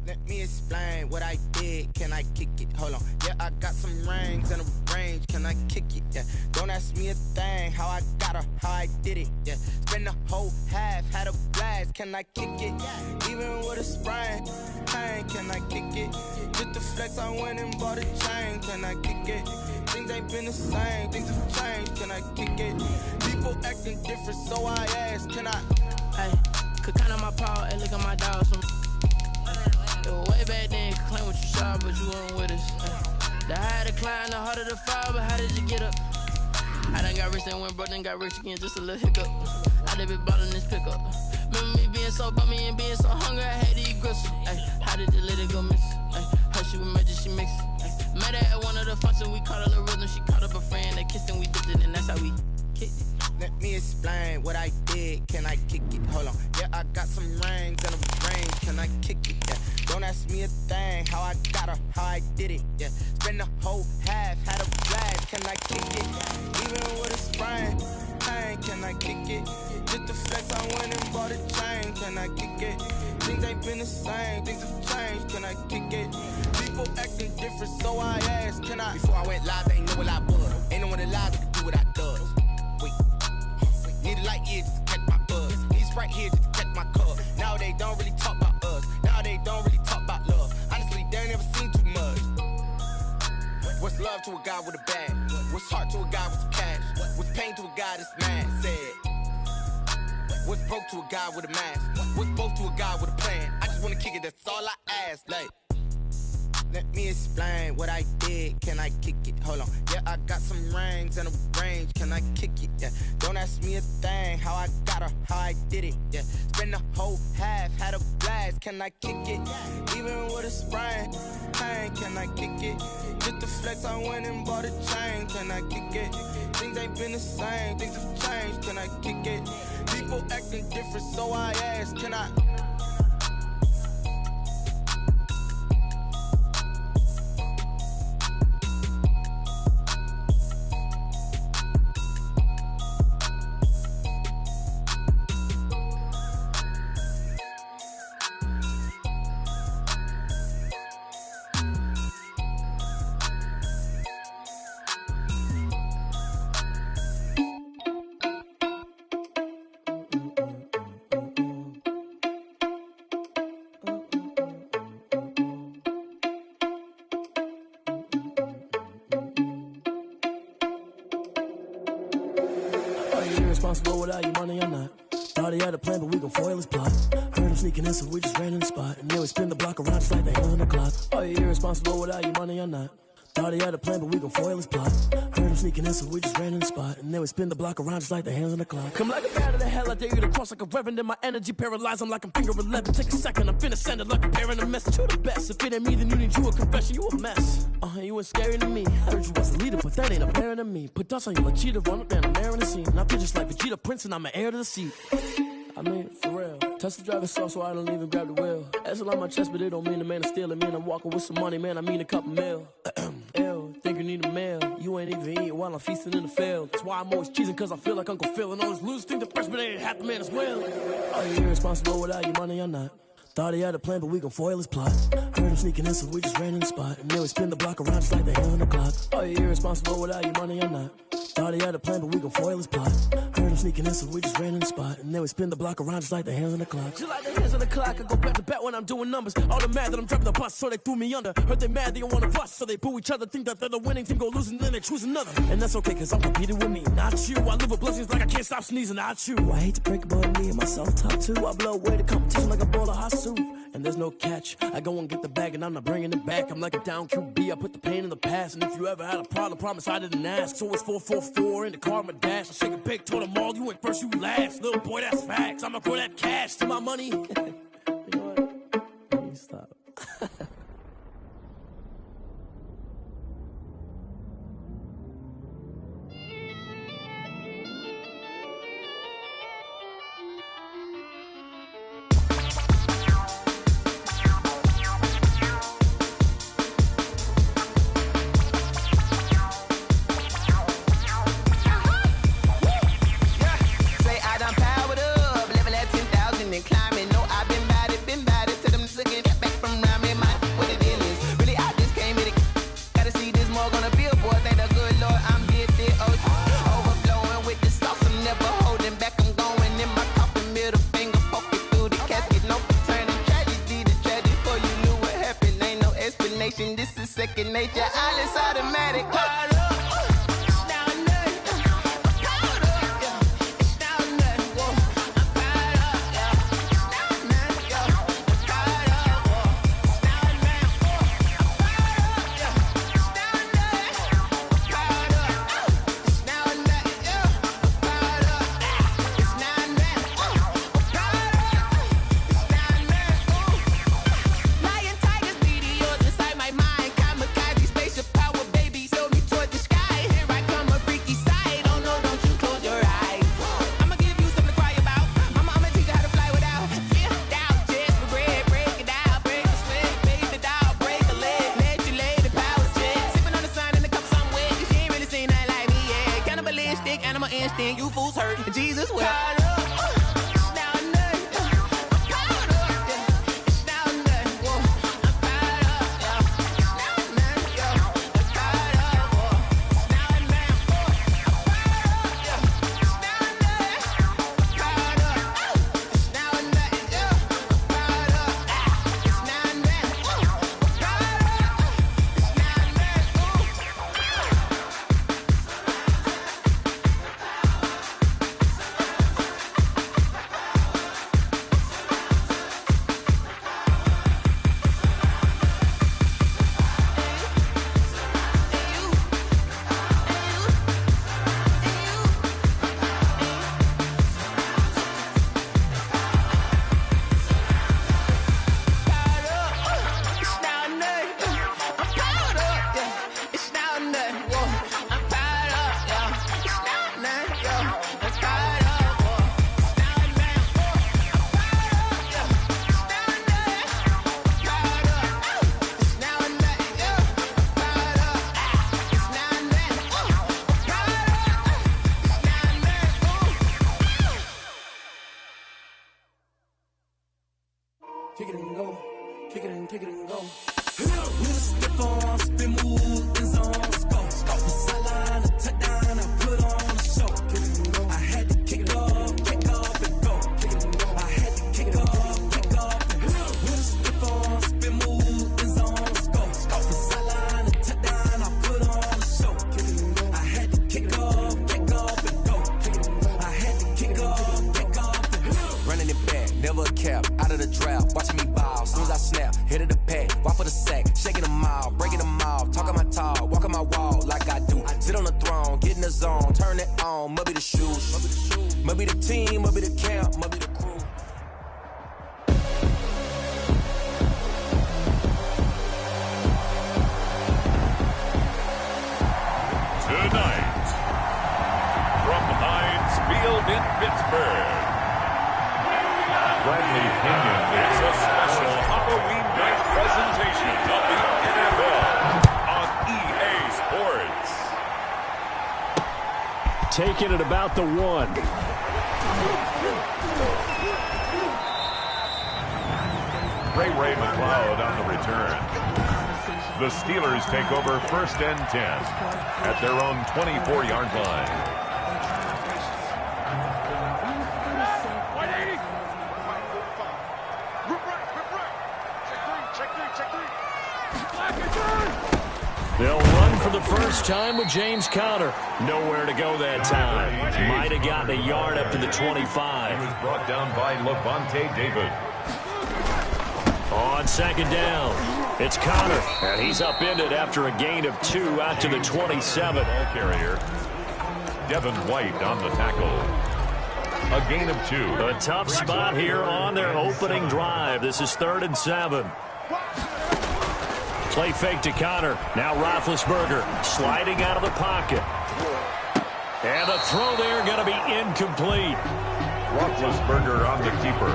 Let me explain what I did. Can I kick it? Hold on. Yeah, I got some rings and a range. Can I kick it? Yeah. Don't ask me a thing. How I got her, how I did it. Yeah. Spend the whole half, had a blast. Can I kick it? Even with a sprain. Pain, can I kick it? Just the flex, I went and bought a chain. Can I kick it? Things ain't been the same. Things have changed. Can I kick it? People acting different, so I ask. Can I? Hey, could count on my power and look at my dogs. Way back then, you could claim what you saw, but you weren't with us. The higher the climb, the harder the fall, but how did you get up? I done got rich and went broke, then got rich again, just a little hiccup. I done been ballin' this pickup. Remember me being so bummy and being so hungry, I had to eat gristle. How did the lady go miss? Her she was magic, she mixed it. Met her at one of the functions, we caught a little rhythm, she caught up a friend, they kissed and we dipped it, and that's how we kicked it. Let me explain what I did. Can I kick it? Hold on. Yeah, I got some rings and a range. Can I kick it? Yeah. Don't ask me a thing. How I got her, how I did it. Yeah. Spend the whole half, had a blast. Can I kick it? Even with a sprain. Pain, can I kick it? Just the flex, I went and bought a chain. Can I kick it? Things ain't been the same. Things have changed. Can I kick it? People acting different, so I asked. Can I? Before I went live, ain't know what I was. Ain't no one alive that could do what I does. Need a light here just to catch my buzz. Need Sprite here just to catch my cup. Now they don't really talk about us. Now they don't really talk about love. Honestly, they ain't never seen too much. What's love to a guy with a bag? What's heart to a guy with some cash? What's pain to a guy that's mad? Said. What's broke to a guy with a mask? What's broke to a guy with a plan? I just wanna kick it, that's all I ask. Like, let me explain what I did. Can I kick it? Hold on. Yeah, I got some rings and a range. Can I kick it? Yeah. Don't ask me a thing. How I got her, how I did it. Yeah. Spend the whole half, had a blast. Can I kick it? Even with a sprain, pain. Can I kick it? Just to flex, I went and bought a chain. Can I kick it? Things ain't been the same. Things have changed. Can I kick it? People acting different, so I ask. Can I? Irresponsible without your money or not. Thought he had a plan, but we gon' foil his plot. Heard him sneaking in, so we just ran in the spot. And then we spin the block around just like the hands on the clock. Are you irresponsible without your money or not? Thought he had a plan, but we gon' foil his plot. Heard him sneaking in, so we just ran in the spot. And then we spin the block around just like the hands on the clock. Come like a bat of the hell, I dare you to cross like a reverend. And my energy paralyzed, I'm like I'm finger 11. Take a second, I'm finna send it like a parent a message. You the best, if it ain't me, then you need you a confession. You a mess, you ain't scary to me. Heard you was a leader, but that ain't apparent to me. Put dust on you like cheetah, run up and I'm airing the scene. And I feel just like Vegeta Prince and I'm an heir to the seat. I mean, for real. Touch the driver's soft so I don't even grab the wheel. That's on my chest, but it don't mean the man is stealing. Man, I'm walking with some money, man, I mean a couple mil. Ew, think you need a meal. You ain't even eating while I'm feasting in the field. That's why I'm always cheesing, cause I feel like Uncle Phil. And all those losers think the freshman ain't half the man as well. Are you irresponsible without your money or not? Thought he had a plan, but we gon' foil his plot. Heard him sneaking in, so we just ran in the spot. And then we spin the block around just like the hands on the clock. Are you irresponsible without your money or not? Thought he had a plan, but we gon' foil his plot. Heard him sneaking in, so we just ran in the spot. And then we spin the block around just like the hands on the clock. Just like the hands on the clock, I go back to back when I'm doing numbers. All the mad that I'm driving the bus, so they threw me under. Heard they mad, they don't wanna bust, so they boo each other. Think that they're the winning team, go losing, then they choose another. And that's okay, cause I'm competing with me, not you. I live with blessings like I can't stop sneezing, not you. I hate to break it, but me and myself top two. I blow away the competition like a bowl of hot soup. And there's no catch. I go and get the bag and I'm not bringing it back. I'm like a down QB, I put the pain in the past. And if you ever had a problem, promise I didn't ask. So it's 444 in the car, my dash. I shake a big, told them all, you ain't first, you last. Little boy, that's facts. I'ma throw that cash to my money. You know what? Let me stop. This is second nature, all is automatic. Lion, tigers, meteors inside my mind. Kamikaze, spaceship power, baby. Sold me toward the kick it and go, kick it and go. With a stiff on, spin move, in zone, go. From sideline to touchdown, I put on a show. I had to kick it off and go. I had to kick it off and go. With a stiff on, spin move, in zone, go. From sideline to touchdown, I put on a show. I had to kick it off and go. I had to kick it off and go. Running it back, never a cap, out of the draft, watching me ball. Soon as I snap, hit of the pack, walk for the sack, shaking them all, breaking them off, talking my talk, walking my wall like I do. Sit on the throne, get in the zone, turn it on, must be the shoes, must be the team, must be the camp, must be the crew. Tonight, from Heinz Field in Pittsburgh, Bradley Pinion. It's a special Halloween night presentation of the NFL on EA Sports. Taking it about the 1. Ray McLeod on the return. The Steelers take over 1st and 10 at their own 24-yard line. They'll run for the first time with James Conner. Nowhere to go that time. Might have gotten a yard up to the 25. He was brought down by Levante David. On 2nd down, it's Conner, and he's upended after a gain of 2 out to the 27. Ball carrier, Devin White on the tackle. A gain of 2. A tough spot here on their opening drive. This is 3rd and 7. Play fake to Conner. Now Roethlisberger sliding out of the pocket. And the throw there going to be incomplete. Roethlisberger on the keeper.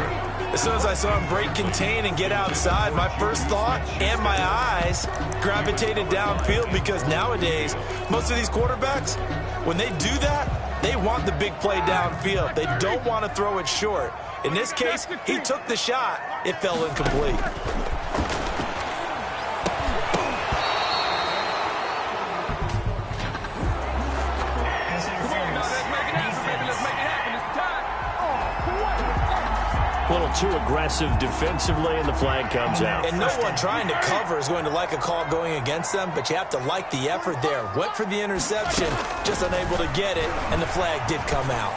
As soon as I saw him break contain and get outside, my first thought and my eyes gravitated downfield, because nowadays, most of these quarterbacks, when they do that, they want the big play downfield. They don't want to throw it short. In this case, he took the shot. It fell incomplete. A little too aggressive defensively, and the flag comes out. And no one trying to cover is going to like a call going against them, but you have to like the effort there. Went for the interception, just unable to get it, and the flag did come out.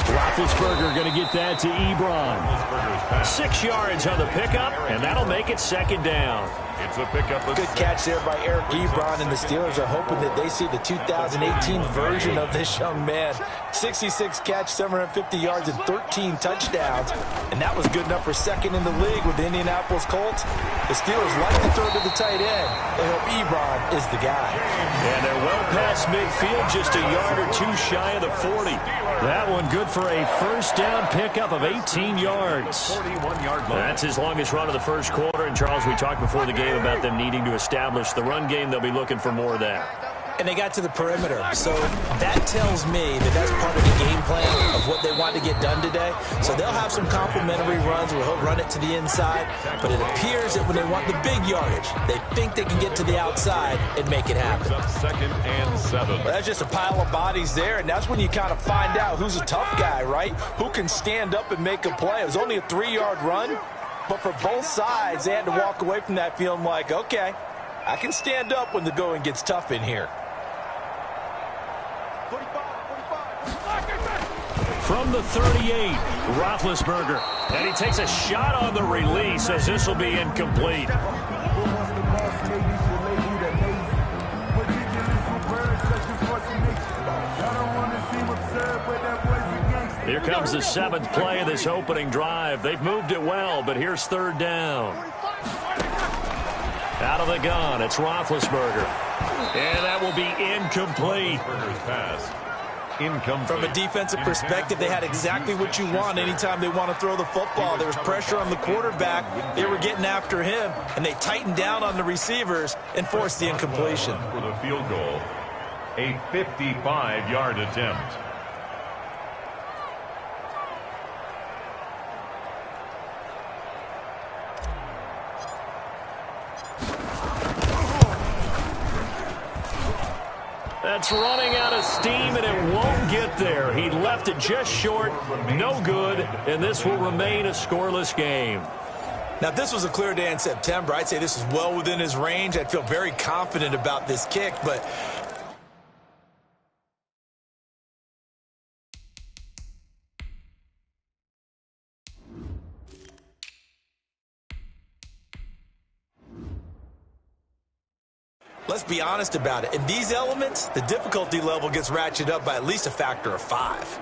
Roethlisberger going to get that to Ebron. 6 yards on the pickup, and that'll make it 2nd down. It's a pickup. Good catch there by Eric Ebron, and the Steelers are hoping that they see the 2018 version of this young man. 66 catch, 750 yards, and 13 touchdowns. And that was good enough for 2nd in the league with the Indianapolis Colts. The Steelers like to throw to the tight end. They hope Ebron is the guy. And they're well past midfield, just a yard or 2 shy of the 40. That one good for a 1st down pickup of 18 yards. 41-yard line. That's his longest run of the first quarter. And, Charles, we talked before the game about them needing to establish the run game. They'll be looking for more of that. And they got to the perimeter. So that tells me that that's part of the game plan of what they want to get done today. So they'll have some complimentary runs where he'll run it to the inside. But it appears that when they want the big yardage, they think they can get to the outside and make it happen. 2nd and 7. Well, that's just a pile of bodies there, and that's when you kind of find out who's a tough guy, right? Who can stand up and make a play. It was only a 3-yard run, but for both sides, they had to walk away from that feeling like, okay, I can stand up when the going gets tough in here. From the 38, Roethlisberger. And he takes a shot on the release as this will be incomplete. Here comes the 7th play of this opening drive. They've moved it well, but here's 3rd down. Out of the gun, it's Roethlisberger. And that will be incomplete. Pass. Incomplete. From a defensive perspective, they had exactly what you want anytime they want to throw the football. There was pressure on the quarterback. They were getting after him, and they tightened down on the receivers and forced the incompletion. For the field goal, a 55-yard attempt. That's running out of steam, and it won't get there. He left it just short, no good, and this will remain a scoreless game. Now, if this was a clear day in September, I'd say this is well within his range. I'd feel very confident about this kick, but let's be honest about it. In these elements, the difficulty level gets ratcheted up by at least a factor of 5.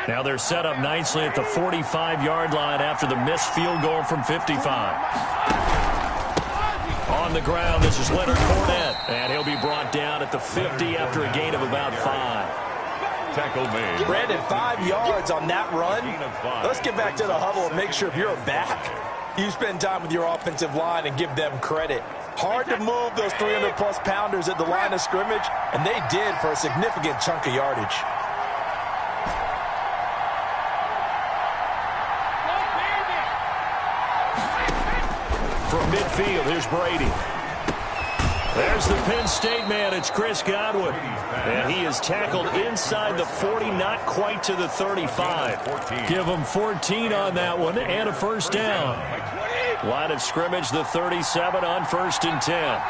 Now they're set up nicely at the 45-yard line after the missed field goal from 55. On the ground, this is Leonard Fournette, and he'll be brought down at the 50 after a gain of about 5. Tackle made. Brandon, 5 yards on that run. Let's get back to the huddle and make sure if you're a back, you spend time with your offensive line and give them credit. Hard to move those 300-plus pounders at the line of scrimmage, and they did for a significant chunk of yardage. From midfield, here's Brady. There's the Penn State man. It's Chris Godwin. And he is tackled inside the 40, not quite to the 35. Give him 14 on that one and a first down. Line of scrimmage, the 37 on 1st and 10.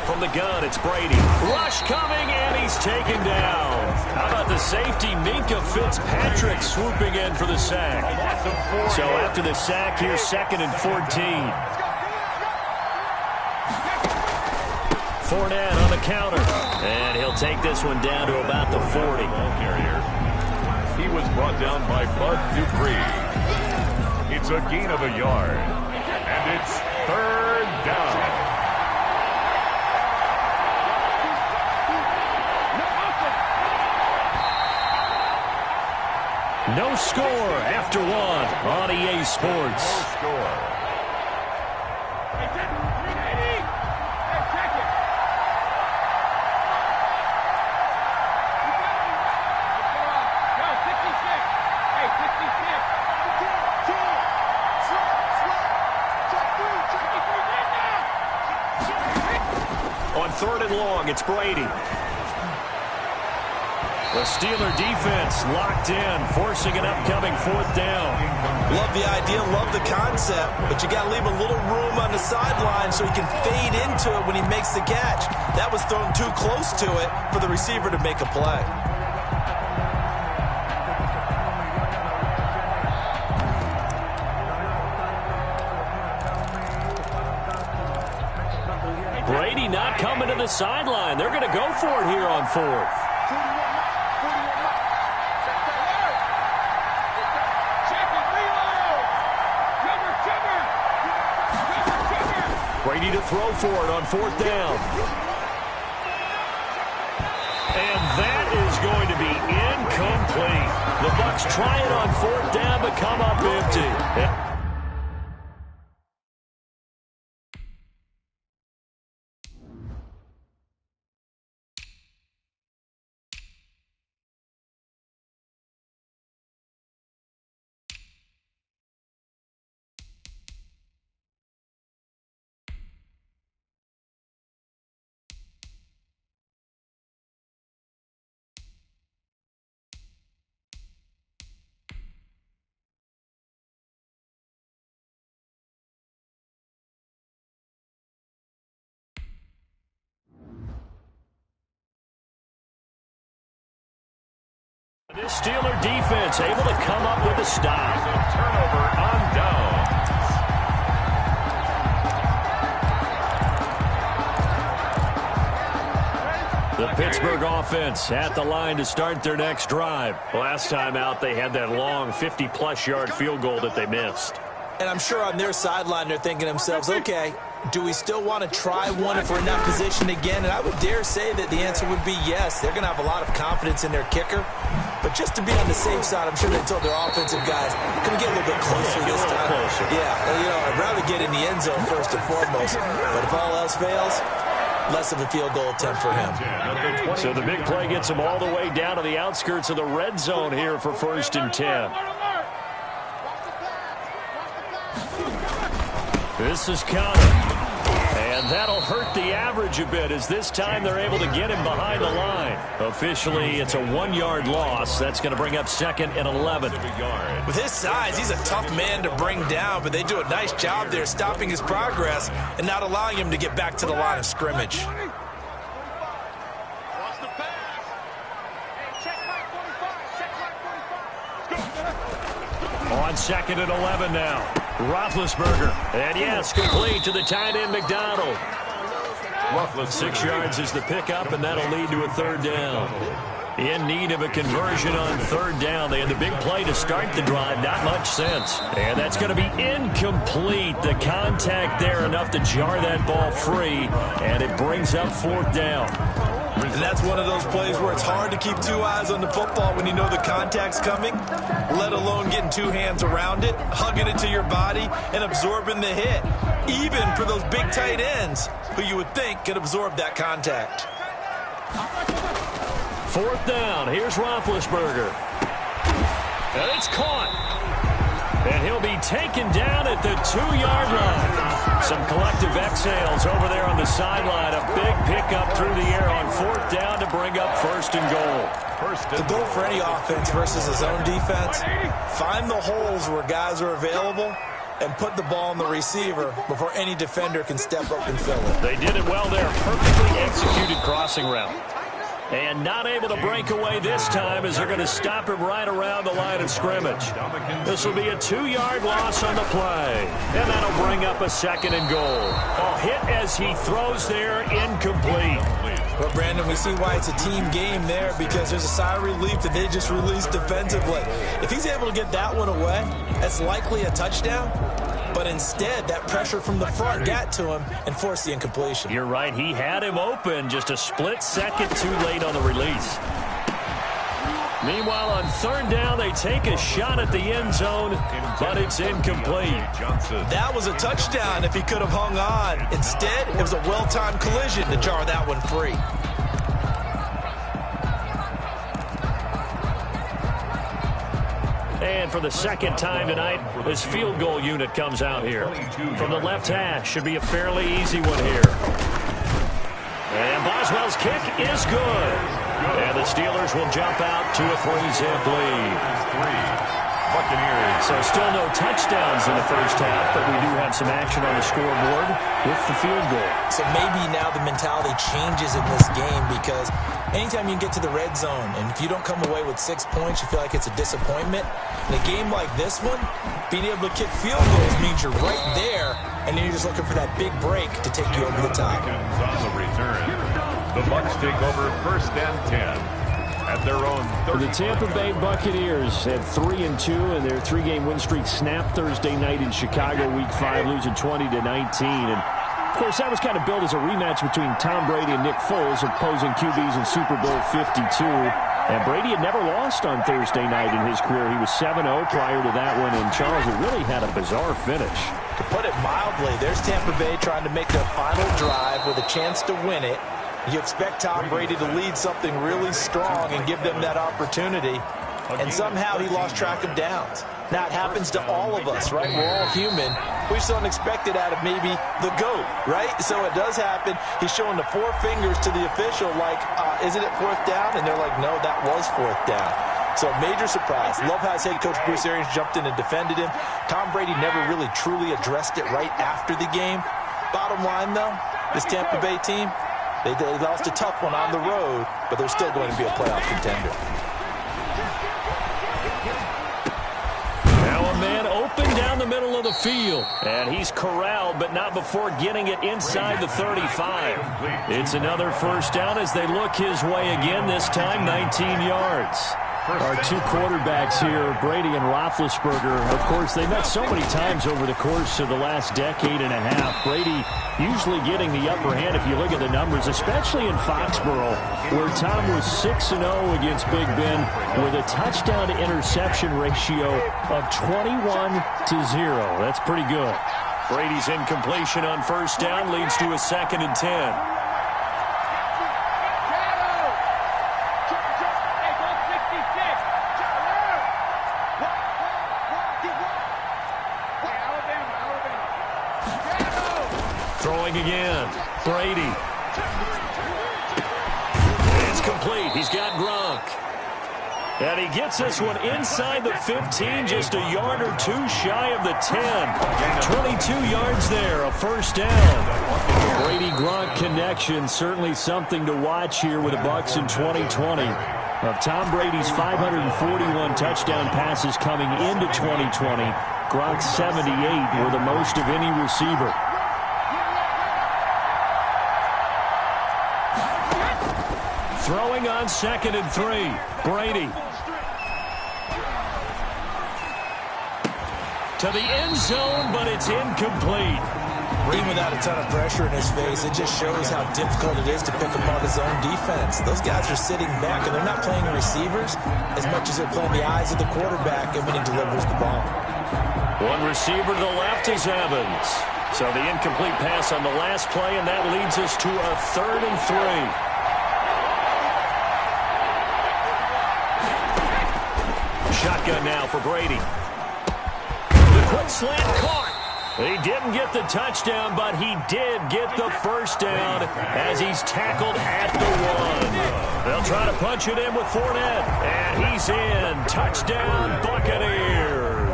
From the gun, it's Brady. Rush coming, and he's taken down. How about the safety, Minkah Fitzpatrick, swooping in for the sack. So after the sack, here's 2nd and 14. Fournette on the counter, and he'll take this one down to about the 40. He was brought down by Bud Dupree. It's a gain of a yard, and it's 3rd down. No score after 1 on EA Sports. No score. On 3rd and long, it's Brady. The Steeler defense locked in, forcing an upcoming 4th down. Love the idea, love the concept, but you got to leave a little room on the sideline so he can fade into it when he makes the catch. That was thrown too close to it for the receiver to make a play. Brady not coming to the sideline. They're going to go for it here on 4th. Brady to throw for it on 4th down. And that is going to be incomplete. The Bucs try it on 4th down, but come up empty. This Steeler defense able to come up with a stop. A turnover on down. The Pittsburgh offense at the line to start their next drive. Last time out, they had that long 50-plus yard field goal that they missed. And I'm sure on their sideline they're thinking to themselves, okay, do we still want to try one if we're in that position again? And I would dare say that the answer would be yes. They're going to have a lot of confidence in their kicker. But just to be on the safe side, I'm sure they told their offensive guys, can we get a little bit closer this time? Yeah, I'd rather get in the end zone first and foremost. But if all else fails, less of a field goal attempt for him. So the big play gets him all the way down to the outskirts of the red zone here for 1st and 10. This is counted. And that'll hurt the average a bit as this time they're able to get him behind the line. Officially, it's a 1-yard loss. That's going to bring up 2nd and 11. With his size, he's a tough man to bring down, but they do a nice job there stopping his progress and not allowing him to get back to the line of scrimmage. On 2nd and 11 now. Roethlisberger. And yes, complete to the tight end, McDonald. 6 yards is the pickup, and that'll lead to a 3rd down. In need of a conversion on 3rd down. They had the big play to start the drive. Not much sense. And that's going to be incomplete. The contact there enough to jar that ball free, and it brings up 4th down. And that's one of those plays where it's hard to keep 2 eyes on the football when you know the contact's coming, let alone getting 2 hands around it, hugging it to your body, and absorbing the hit. Even for those big tight ends who you would think could absorb that contact. 4th down. Here's Roethlisberger. And it's caught. And he'll be taken down at the 2-yard line. Some collective exhales over there on the sideline. A big pickup through the air on 4th down to bring up 1st and goal. The goal for any offense versus his own defense, find the holes where guys are available and put the ball on the receiver before any defender can step up and fill it. They did it well there. Perfectly executed crossing route. And not able to break away this time as they're going to stop him right around the line of scrimmage. This will be a 2-yard loss on the play. And that'll bring up a 2nd and goal. A hit as he throws there, incomplete. Well, Brandon, we see why it's a team game there, because there's a sigh of relief that they just released defensively. If he's able to get that one away, that's likely a touchdown. But instead, that pressure from the front got to him and forced the incompletion. You're right. He had him open, just a split second too late on the release. Meanwhile, on 3rd down, they take a shot at the end zone, but it's incomplete. That was a touchdown if he could have hung on. Instead, it was a well-timed collision to jar that one free. And for the 2nd time tonight, this field goal unit comes out here. From the left hash, should be a fairly easy one here. And Boswell's kick is good. And the Steelers will jump out to a 3-zip lead. Buccaneers. So still no touchdowns in the first half, but we do have some action on the scoreboard with the field goal. So maybe now the mentality changes in this game, because anytime you get to the red zone and if you don't come away with 6 points, you feel like it's a disappointment. In a game like this one, being able to kick field goals means you're right there, and then you're just looking for that big break to take you over the top. On the return, the Bucs take over 1st and 10. At their own 30. The Tampa Bay Buccaneers had 3-2, and their 3-game win streak snapped Thursday night in Chicago, Week 5, losing 20-19. And, of course, that was kind of billed as a rematch between Tom Brady and Nick Foles, opposing QBs in Super Bowl 52. And Brady had never lost on Thursday night in his career. He was 7-0 prior to that one, and Charles, it really had a bizarre finish. To put it mildly, there's Tampa Bay trying to make their final drive with a chance to win it. You expect Tom Brady to lead something really strong and give them that opportunity, and somehow he lost track of downs. Now, it happens to all of us, right? We're all human. We just don't expect it out of maybe the GOAT, right? So it does happen. He's showing the 4 fingers to the official like, isn't it 4th down? And they're like, no, that was 4th down. So major surprise. Love how his head coach Bruce Arians jumped in and defended him. Tom Brady never really truly addressed it right after the game. Bottom line, though, this Tampa Bay team, they lost a tough one on the road, but they're still going to be a playoff contender. Now a man open down the middle of the field. And he's corralled, but not before getting it inside the 35. It's another 1st down as they look his way again, this time 19 yards. Our 2 quarterbacks here, Brady and Roethlisberger. Of course, they met so many times over the course of the last decade and a half. Brady usually getting the upper hand if you look at the numbers, especially in Foxborough, where Tom was 6-0 against Big Ben with a touchdown-to-interception ratio of 21-0. That's pretty good. Brady's incompletion on 1st down leads to a 2nd and 10. Throwing again. Brady. It's complete. He's got Gronk. And he gets this one inside the 15, just a yard or two shy of the 10. 22 yards there, a first down. Brady-Gronk connection, certainly something to watch here with the Bucs in 2020. Of Tom Brady's 541 touchdown passes coming into 2020, Gronk's 78 were the most of any receiver. Throwing on 2nd and 3. Brady. To the end zone, but it's incomplete. Even without a ton of pressure in his face, it just shows how difficult it is to pick apart his own defense. Those guys are sitting back, and they're not playing the receivers as much as they're playing the eyes of the quarterback and when he delivers the ball. One receiver to the left is Evans. So the incomplete pass on the last play, and that leads us to a 3rd and 3. Shotgun now for Brady. The quick slant caught. He didn't get the touchdown, but he did get the first down as he's tackled at the 1. They'll try to punch it in with Fournette, and he's in. Touchdown, Buccaneers.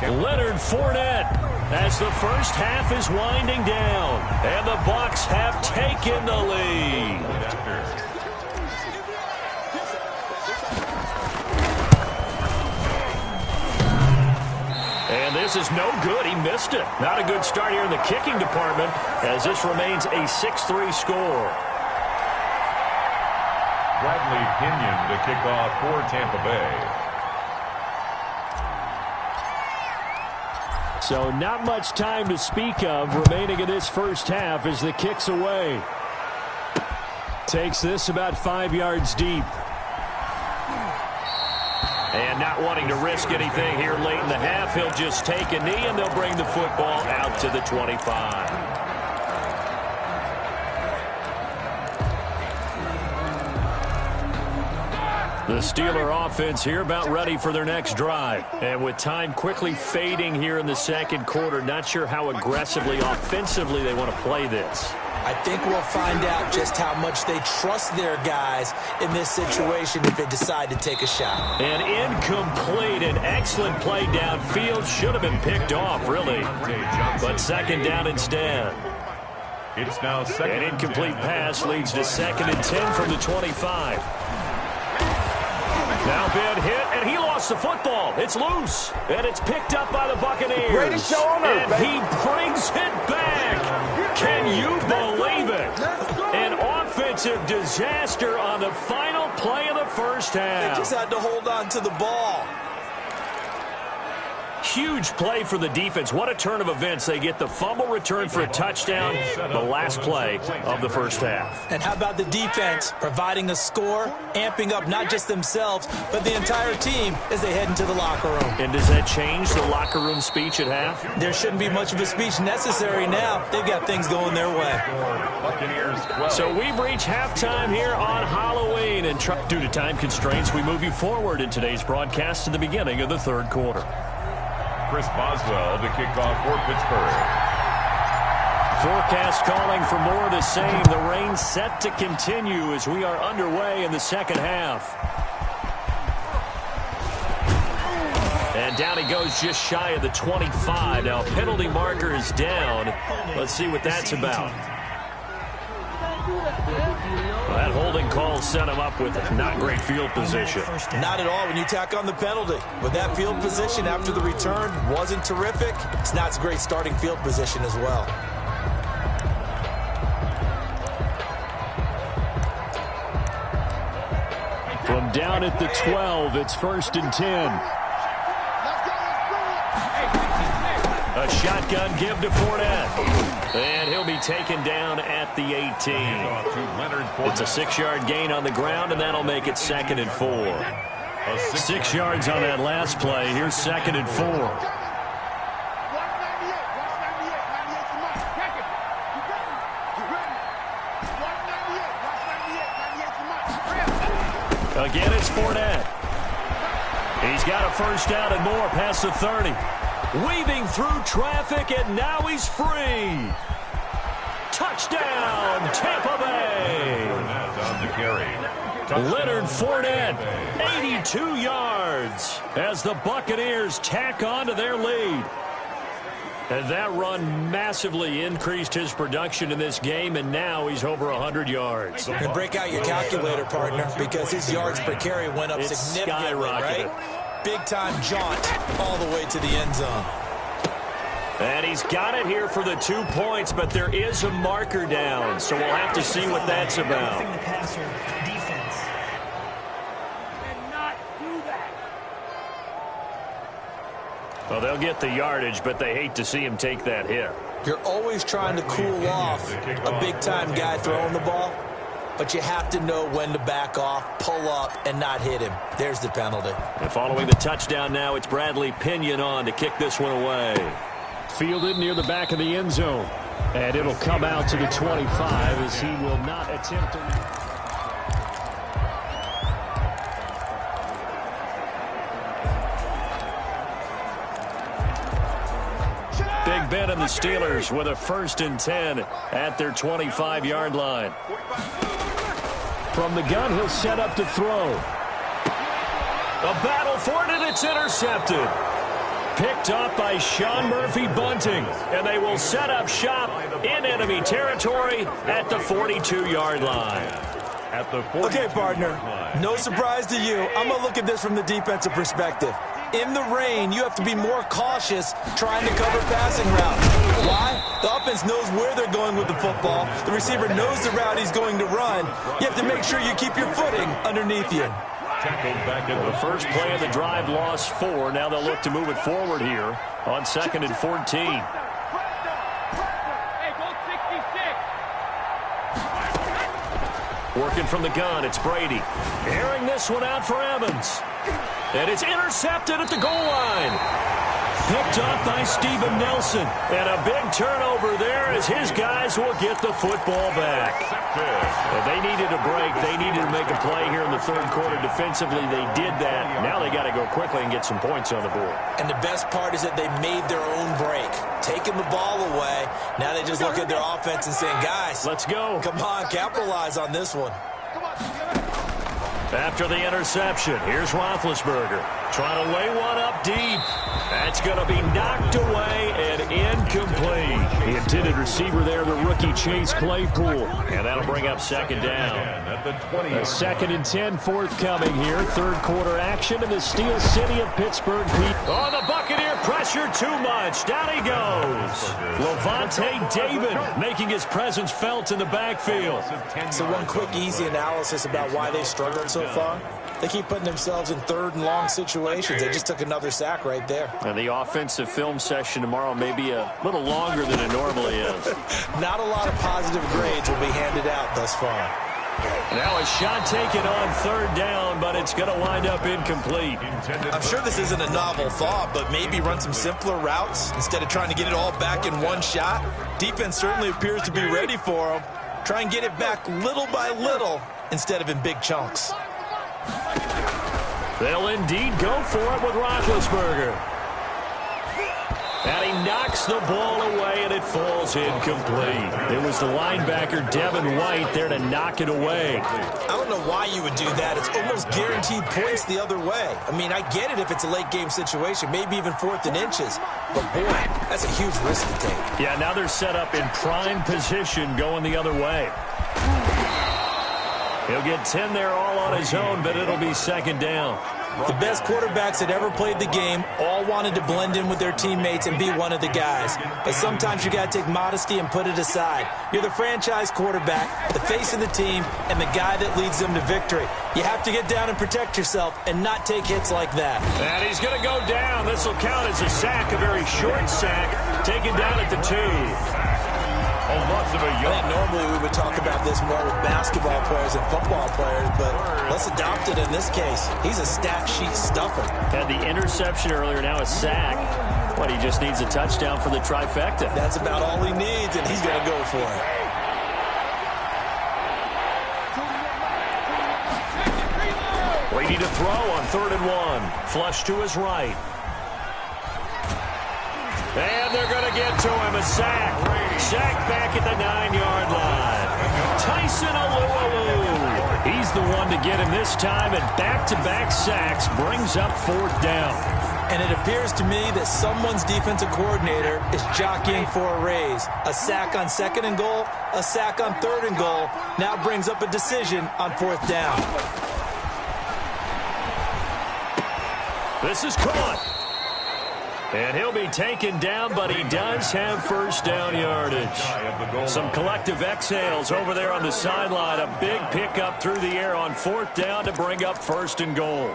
Leonard Fournette as the first half is winding down, and the Bucs have taken the lead. And this is no good. He missed it. Not a good start here in the kicking department as this remains a 6-3 score. Bradley Pinion to kick off for Tampa Bay. So not much time to speak of remaining in this first half as the kick's away. Takes this about 5 yards deep. And not wanting to risk anything here late in the half, he'll just take a knee, and they'll bring the football out to the 25. The Steeler offense here about ready for their next drive. And with time quickly fading here in the second quarter, not sure how aggressively, offensively they want to play this. I think we'll find out just how much they trust their guys in this situation if they decide to take a shot. An incomplete, an excellent play downfield. Should have been picked off, really. But second down instead. It's now second. An incomplete pass leads to 2nd and 10 from the 25. Now been hit, and he lost the football. It's loose, and it's picked up by the Buccaneers. Greatest show on earth, and he brings it back. Can you believe it? An offensive disaster on the final play of the first half. They just had to hold on to the ball. Huge play for the defense. What a turn of events. They get the fumble return for a touchdown, the last play of the first half. And how about the defense providing a score, amping up not just themselves, but the entire team as they head into the locker room. And does that change the locker room speech at half? There shouldn't be much of a speech necessary now. They've got things going their way. So we've reached halftime here on Halloween. And due to time constraints, we move you forward in today's broadcast to the beginning of the third quarter. Chris Boswell to kick off for Pittsburgh. Forecast calling for more of the same. The rain set to continue as we are underway in the second half. And down he goes just shy of the 25. Now a penalty marker is down. Let's see what that's about. Well, that holding call set him up with not great field position. Not at all when you tack on the penalty. But that field position after the return wasn't terrific. It's not a great starting field position as well. From down at the 12, it's 1st and 10. A shotgun give to Fournette. And he'll be taken down at the 18. It's a 6-yard gain on the ground, and that'll make it 2nd and 4. 6 yards on that last play. Here's 2nd and 4. Again, it's Fournette. He's got a first down and more past the 30. Weaving through traffic, and now he's free. Touchdown, Tampa Bay. On the carry. Leonard Fournette, 82 yards as the Buccaneers tack on to their lead. And that run massively increased his production in this game, and now he's over 100 yards. And break out your calculator, partner, because his yards per carry went up significantly, right? Big-time jaunt all the way to the end zone. And he's got it here for the 2 points, but there is a marker down, so we'll have to see what that's about. The passer, defense. Well, they'll get the yardage, but they hate to see him take that hit. You're always trying to cool off a big-time guy throwing the ball, but you have to know when to back off, pull up, and not hit him. There's the penalty. And following the touchdown now, it's Bradley Pinion on to kick this one away. Fielded near the back of the end zone. And it'll come out to the 25 as he will not attempt to... Big Ben and the Steelers with a 1st and 10 at their 25-yard line. From the gun, he'll set up to throw. A battle for it, and it's intercepted. Picked up by Sean Murphy Bunting, and they will set up shop in enemy territory at the 42-yard line. Okay, partner, no surprise to you. I'm going to look at this from the defensive perspective. In the rain, you have to be more cautious trying to cover passing routes. Why? The offense knows where they're going with the football. The receiver knows the route he's going to run. You have to make sure you keep your footing underneath you. The first play of the drive lost 4. Now they'll look to move it forward here on 2nd and 14. Working from the gun, it's Brady. Airing this one out for Evans. And it's intercepted at the goal line. Picked up by Steven Nelson. And a big turnover there as his guys will get the football back. And they needed a break. They needed to make a play here in the 3rd quarter defensively. They did that. Now they got to go quickly and get some points on the board. And the best part is that they made their own break. Taking the ball away. Now they just look at their offense and saying, guys, let's go. Come on, capitalize on this one. After the interception, here's Roethlisberger trying to lay one up deep. That's going to be knocked away and incomplete. The intended receiver there, the rookie Chase Claypool. And that'll bring up 2nd down. A 2nd and 10 forthcoming here. 3rd quarter action in the Steel City of Pittsburgh. Oh, the Buccaneer pressure too much. Down he goes. Levante David making his presence felt in the backfield. So one quick, easy analysis about why they struggled so far. They keep putting themselves in 3rd and long situations. They just took another sack right there. And the offensive film session tomorrow may be a little longer than it normally is. Not a lot of positive grades will be handed out thus far. Now a shot taken on 3rd down, but it's going to wind up incomplete. I'm sure this isn't a novel thought, but maybe run some simpler routes instead of trying to get it all back in one shot. Defense certainly appears to be ready for them. Try and get it back little by little instead of in big chunks. They'll indeed go for it with Roethlisberger. And he knocks the ball away, and it falls incomplete. It was the linebacker, Devin White, there to knock it away. I don't know why you would do that. It's almost guaranteed points the other way. I mean, I get it if it's a late-game situation, maybe even 4th and inches. But, boy, that's a huge risk to take. Yeah, now they're set up in prime position going the other way. He'll get 10 there all on his own, but it'll be 2nd down. The best quarterbacks that ever played the game all wanted to blend in with their teammates and be one of the guys. But sometimes you got to take modesty and put it aside. You're the franchise quarterback, the face of the team, and the guy that leads them to victory. You have to get down and protect yourself and not take hits like that. And he's going to go down. This will count as a sack, a very short sack, taken down at the 2. I think normally we would talk about this more with basketball players and football players, but let's adopt it in this case. He's a stat sheet stuffer. Had the interception earlier, now a sack. But he just needs a touchdown for the trifecta. That's about all he needs, and he's going to go for it. Brady to throw on 3rd and 1. Flush to his right. And they're going to get to him. A sack. Sack back at the 9-yard line. Tyson Alualu. He's the one to get him this time, and back-to-back sacks brings up 4th down. And it appears to me that someone's defensive coordinator is jockeying for a raise. A sack on 2nd and goal, a sack on 3rd and goal, now brings up a decision on 4th down. This is caught. And he'll be taken down, but he does have 1st down yardage. Some collective exhales over there on the sideline. A big pickup through the air on 4th down to bring up 1st and goal.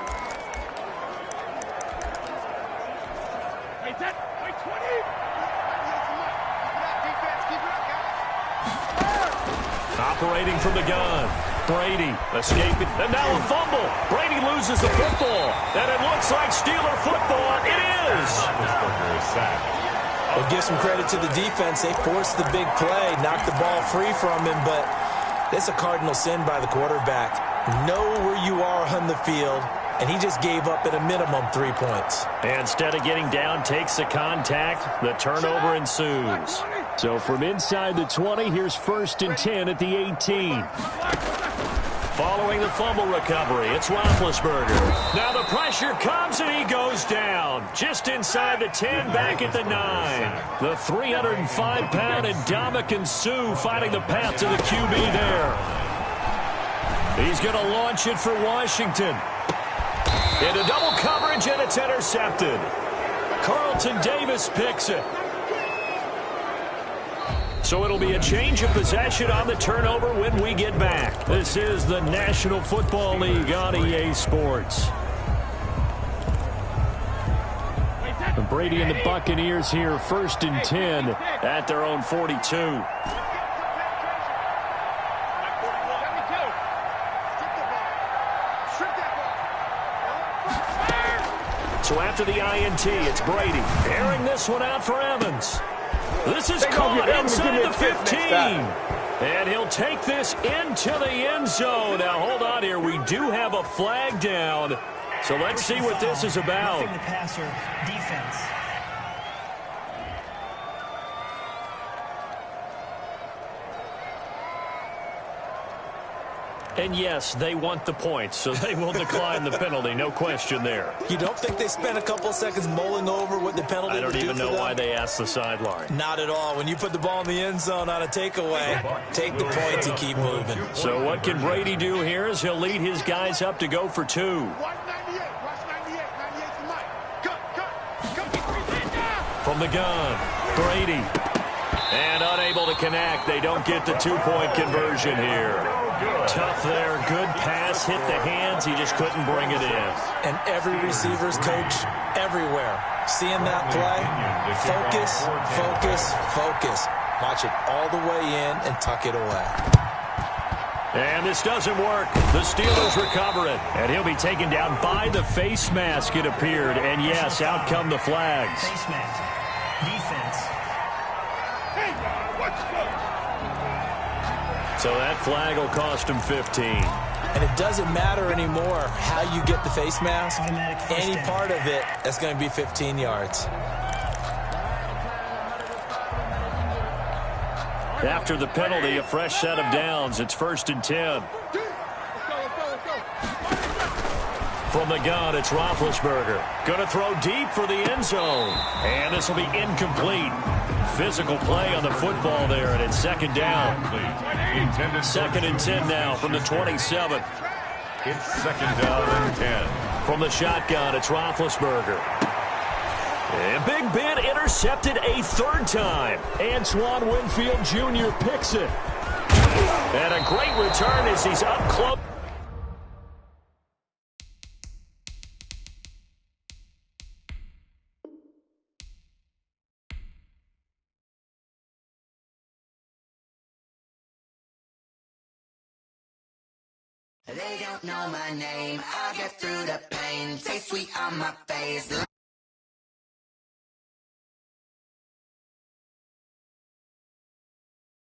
Operating from the gun. Brady escaping. And now a fumble. Brady loses the football. And it looks like Steeler football. It is. We'll give some credit to the defense. They forced the big play, knocked the ball free from him, but it's a cardinal sin by the quarterback. Know where you are on the field, and he just gave up at a minimum 3 points. And instead of getting down, takes the contact. The turnover ensues. So from inside the 20, here's 1st and 10 at the 18. Following the fumble recovery, it's Roethlisberger. Now the pressure comes, and he goes down. Just inside the 10, back at the 9. The 305-pound Ndamukong Suh finding the path to the QB there. He's going to launch it for Washington. Into double coverage, and it's intercepted. Carlton Davis picks it. So it'll be a change of possession on the turnover when we get back. This is the National Football League on EA Sports. Brady and the Buccaneers here, 1st and 10 at their own 42. So after the INT, it's Brady airing this one out for Evans. This is caught inside the 15. And he'll take this into the end zone. Now, hold on here. We do have a flag down. So let's see what this is about. Roughing the passer, defense. And yes, they want the points, so they will decline the penalty. No question there. You don't think they spent a couple seconds mulling over what the penalty would do for them? I don't even know why they asked the sideline. Not at all. When you put the ball in the end zone on a takeaway, take the points and keep moving. So what can Brady do here is he'll lead his guys up to go for 2. From the gun, Brady. And unable to connect. They don't get the 2-point conversion here. Tough there. Good pass. Hit the hands. He just couldn't bring it in. And every receiver's coach everywhere. Seeing that play, focus, focus, focus. Watch it all the way in and tuck it away. And this doesn't work. The Steelers recover it. And he'll be taken down by the face mask, it appeared. And yes, out come the flags. Face mask. Defense. So that flag will cost him 15. And it doesn't matter anymore how you get the face mask. Any part of it, that's going to be 15 yards. After the penalty, a fresh set of downs. It's 1st and 10. From the gun, it's Roethlisberger. Going to throw deep for the end zone. And this will be incomplete. Physical play on the football there, and it's 2nd down. 2nd and 10 now from the 27. It's 2nd down and 10. From the shotgun, it's Roethlisberger. And Big Ben intercepted a 3rd time. Antoine Winfield Jr. picks it. And a great return as he's up close. They don't know my name, I'll get through the pain, taste sweet on my face.